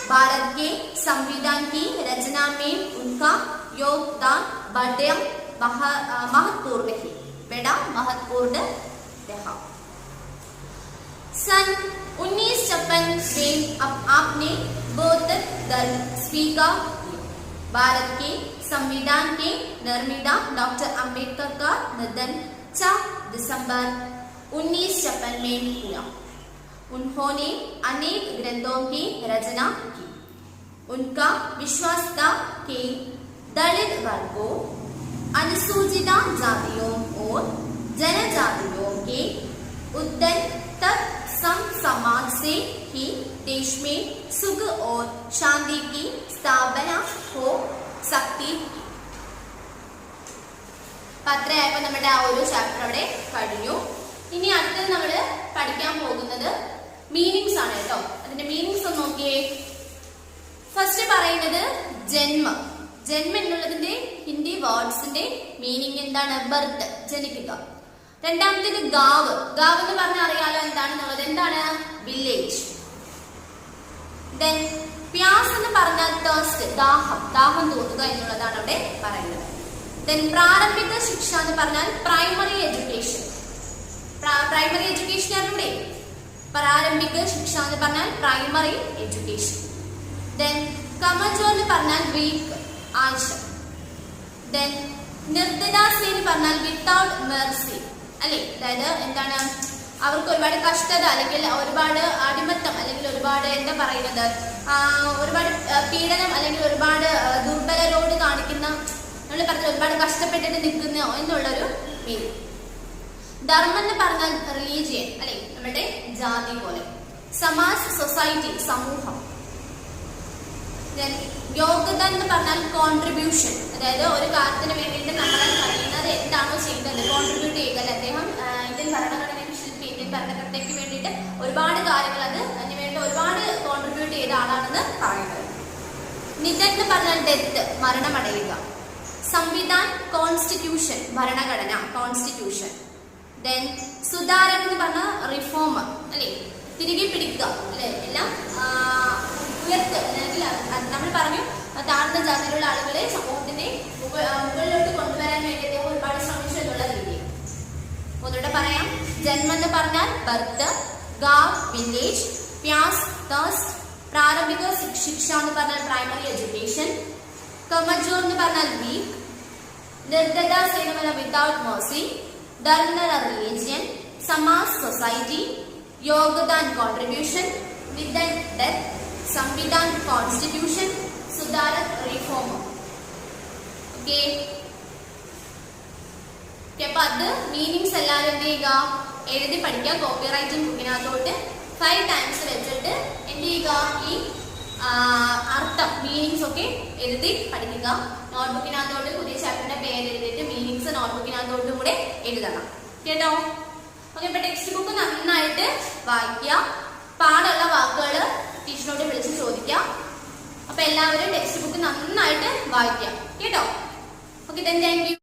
भारत के संविधान की रचना में उनका योगदान बड़ा महत्वपूर्ण रहा. सन 1956 में आपने बौद्ध धर्म स्वीकार किया. भारत के संविधान के निर्माता डॉक्टर अम्बेडकर का निधन 4 दिसंबर 1956 में हुआ. उन्होंने अनेक ग्रंथों की रचना की। उनका विश्वास था कि दलित वर्गों, अनुसूचित जातियों और जनजातियों के उत्थान तक समाज से ही देश में सुख और शांति की स्थापना हो सकती। അത്രയായപ്പോ നമ്മുടെ ആ ഒരു ചാപ്റ്റർ അവിടെ കഴിഞ്ഞു. ഇനി അടുത്തത് നമ്മൾ പഠിക്കാൻ പോകുന്നത് മീനിങ്സ് ആണ് കേട്ടോ. അതിന്റെ മീനിങ്സ് ഒന്ന് നോക്കിയേ. ഫസ്റ്റ് പറയുന്നത് ജന്മം. ജന്മം എന്നുള്ളതിന്റെ ഹിന്ദി വേർഡ്സിന്റെ മീനിങ് എന്താണ്? ബർത്ത്, ജനിക്കുക. രണ്ടാമത്തേത് ഗാവ്. ഗാവ് എന്ന് പറഞ്ഞാൽ അറിയാലോ എന്താണെന്നുള്ളത്. എന്താണ്? വില്ലേജ്. ദെൻ പ്യാസ് എന്ന് പറഞ്ഞാൽ തേഴ്സ്റ്റ്, ദാഹം, ദാഹം തോന്നുക എന്നുള്ളതാണ് അവിടെ പറയുന്നത്. ദെൻ പ്രാരംഭിക ശിക്ഷ എന്ന് പറഞ്ഞാൽ പ്രൈമറി എഡ്യൂക്കേഷൻ. പ്രൈമറി എഡ്യൂക്കേഷൻ അറിയൂടെ? പ്രാരംഭിക ശിക്ഷ എന്ന് പറഞ്ഞാൽ പ്രൈമറി എഡ്യൂക്കേഷൻ. ദെൻ കമജോ എന്ന് പറഞ്ഞാൽ വീക്ക്, ആഴ്ച. ദെൻ നിർദ്ദാസി എന്ന് പറഞ്ഞാൽ വിത്തൗട്ട് മെർസി അല്ലെ? അതായത് എന്താണ്? അവർക്ക് ഒരുപാട് കഷ്ടത അല്ലെങ്കിൽ ഒരുപാട് അടിമത്തം അല്ലെങ്കിൽ ഒരുപാട് എന്താ പറയുന്നത്, ഒരുപാട് പീഡനം അല്ലെങ്കിൽ ഒരുപാട് ദുർബലരോട് കാണിക്കുന്ന, നമ്മൾ പറഞ്ഞ ഒരുപാട് കഷ്ടപ്പെട്ടിട്ട് നിൽക്കുന്ന എന്നുള്ളൊരു മീനിങ്. ധർമ്മം എന്ന് പറഞ്ഞാൽ റിലീജിയൻ അല്ലെ? നമ്മുടെ ജാതി പോലെ. സമാജ്, സൊസൈറ്റി, സമൂഹം. യോഗ്യത എന്ന് പറഞ്ഞാൽ കോൺട്രിബ്യൂഷൻ, അതായത് ഒരു കാര്യത്തിന് വേണ്ടിയിട്ട് നമ്മളാൽ കഴിയുന്നത് എന്താണോ ചെയ്യുന്നത് കോൺട്രിബ്യൂട്ട് ചെയ്യുക അല്ലെ? അദ്ദേഹം ഇന്ത്യൻ ഭരണഘടനയ്ക്ക് ശില്പി, ഇന്ത്യൻ ഭരണഘടനയ്ക്ക് വേണ്ടിയിട്ട് ഒരുപാട് കാര്യങ്ങൾ അതിന് വേണ്ടി ഒരുപാട് കോൺട്രിബ്യൂട്ട് ചെയ്ത ആളാണെന്ന് പറയുന്നത്. നിധൻ എന്ന് പറഞ്ഞാൽ ഡെത്ത്, മരണമടയുക. സംവിധാൻ, കോൺസ്റ്റിറ്റ്യൂഷൻ, ഭരണഘടന, കോൺസ്റ്റിറ്റ്യൂഷൻ. ദെൻ സുധാരൻ എന്ന് പറഞ്ഞാൽ റിഫോമർ അല്ലെ? തിരികെ പിടിക്കുക അല്ലെ? എല്ലാം ഉയർത്ത്, അല്ലെങ്കിൽ നമ്മൾ പറഞ്ഞു താഴ്ന്ന ജാതിയിലുള്ള ആളുകളെ സമൂഹത്തിന്റെ മുകളിലോട്ട് കൊണ്ടുവരാൻ വേണ്ടി അദ്ദേഹം ഒരുപാട് ശ്രമിച്ചു എന്നുള്ള രീതി. ഒന്നുകൂടെ പറയാം. ജന്മം എന്ന് പറഞ്ഞാൽ ബർത്ത്, ഗാവ് വില്ലേജ്, പ്യാസ് തേഴ്സ്റ്റ്, പ്രാരംഭിക ശിക്ഷ എന്ന് പറഞ്ഞാൽ പ്രൈമറി എഡ്യൂക്കേഷൻ, കമജോ എന്ന് പറഞ്ഞാൽ വീക്ക്, നിർദ്ദാസി എന്ന് പറഞ്ഞാൽ വിത്തൗട്ട് മെർസി, ധർമ്മ റിലീജിയൻ, സമാജ് സൊസൈറ്റി, യോഗ്ദാൻ കോൺട്രിബ്യൂഷൻ, വിതൻ ഡെത്ത്, സംവിധാൻ കോൺസ്റ്റിറ്റ്യൂഷൻ, സുധാരക് റിഫോമർ. ഓക്കെ, അപ്പൊ അത് മീനിങ്സ് എല്ലാവരും എന്ത് ചെയ്യുക, എഴുതി പഠിക്കുക. കോപ്പി റൈറ്റിംഗ് ബുക്കിനകത്തോട്ട് 5 times വെച്ചിട്ട് എന്ത് ചെയ്യുക, ഈ അർത്ഥം മീനിങ്സ് ഒക്കെ എഴുതി പഠിക്കുക. നോട്ട്ബുക്കിനകത്തോട്ട് പുതിയ ചാപ്റ്ററിന്റെ പേര് എഴുതിയിട്ട് മീനിങ്സ് നോട്ട്ബുക്കിനകത്തോട്ടും കൂടെ എഴുതണം കേട്ടോ. ഓക്കെ, ഇപ്പൊ ടെക്സ്റ്റ് ബുക്ക് നന്നായിട്ട് വായിക്കുക. പാടുള്ള വാക്കുകൾ ടീച്ചറിനോട് വിളിച്ച് ചോദിക്കാം. അപ്പൊ എല്ലാവരും ടെക്സ്റ്റ് ബുക്ക് നന്നായിട്ട് വായിക്കാം കേട്ടോ. Okay, thank you.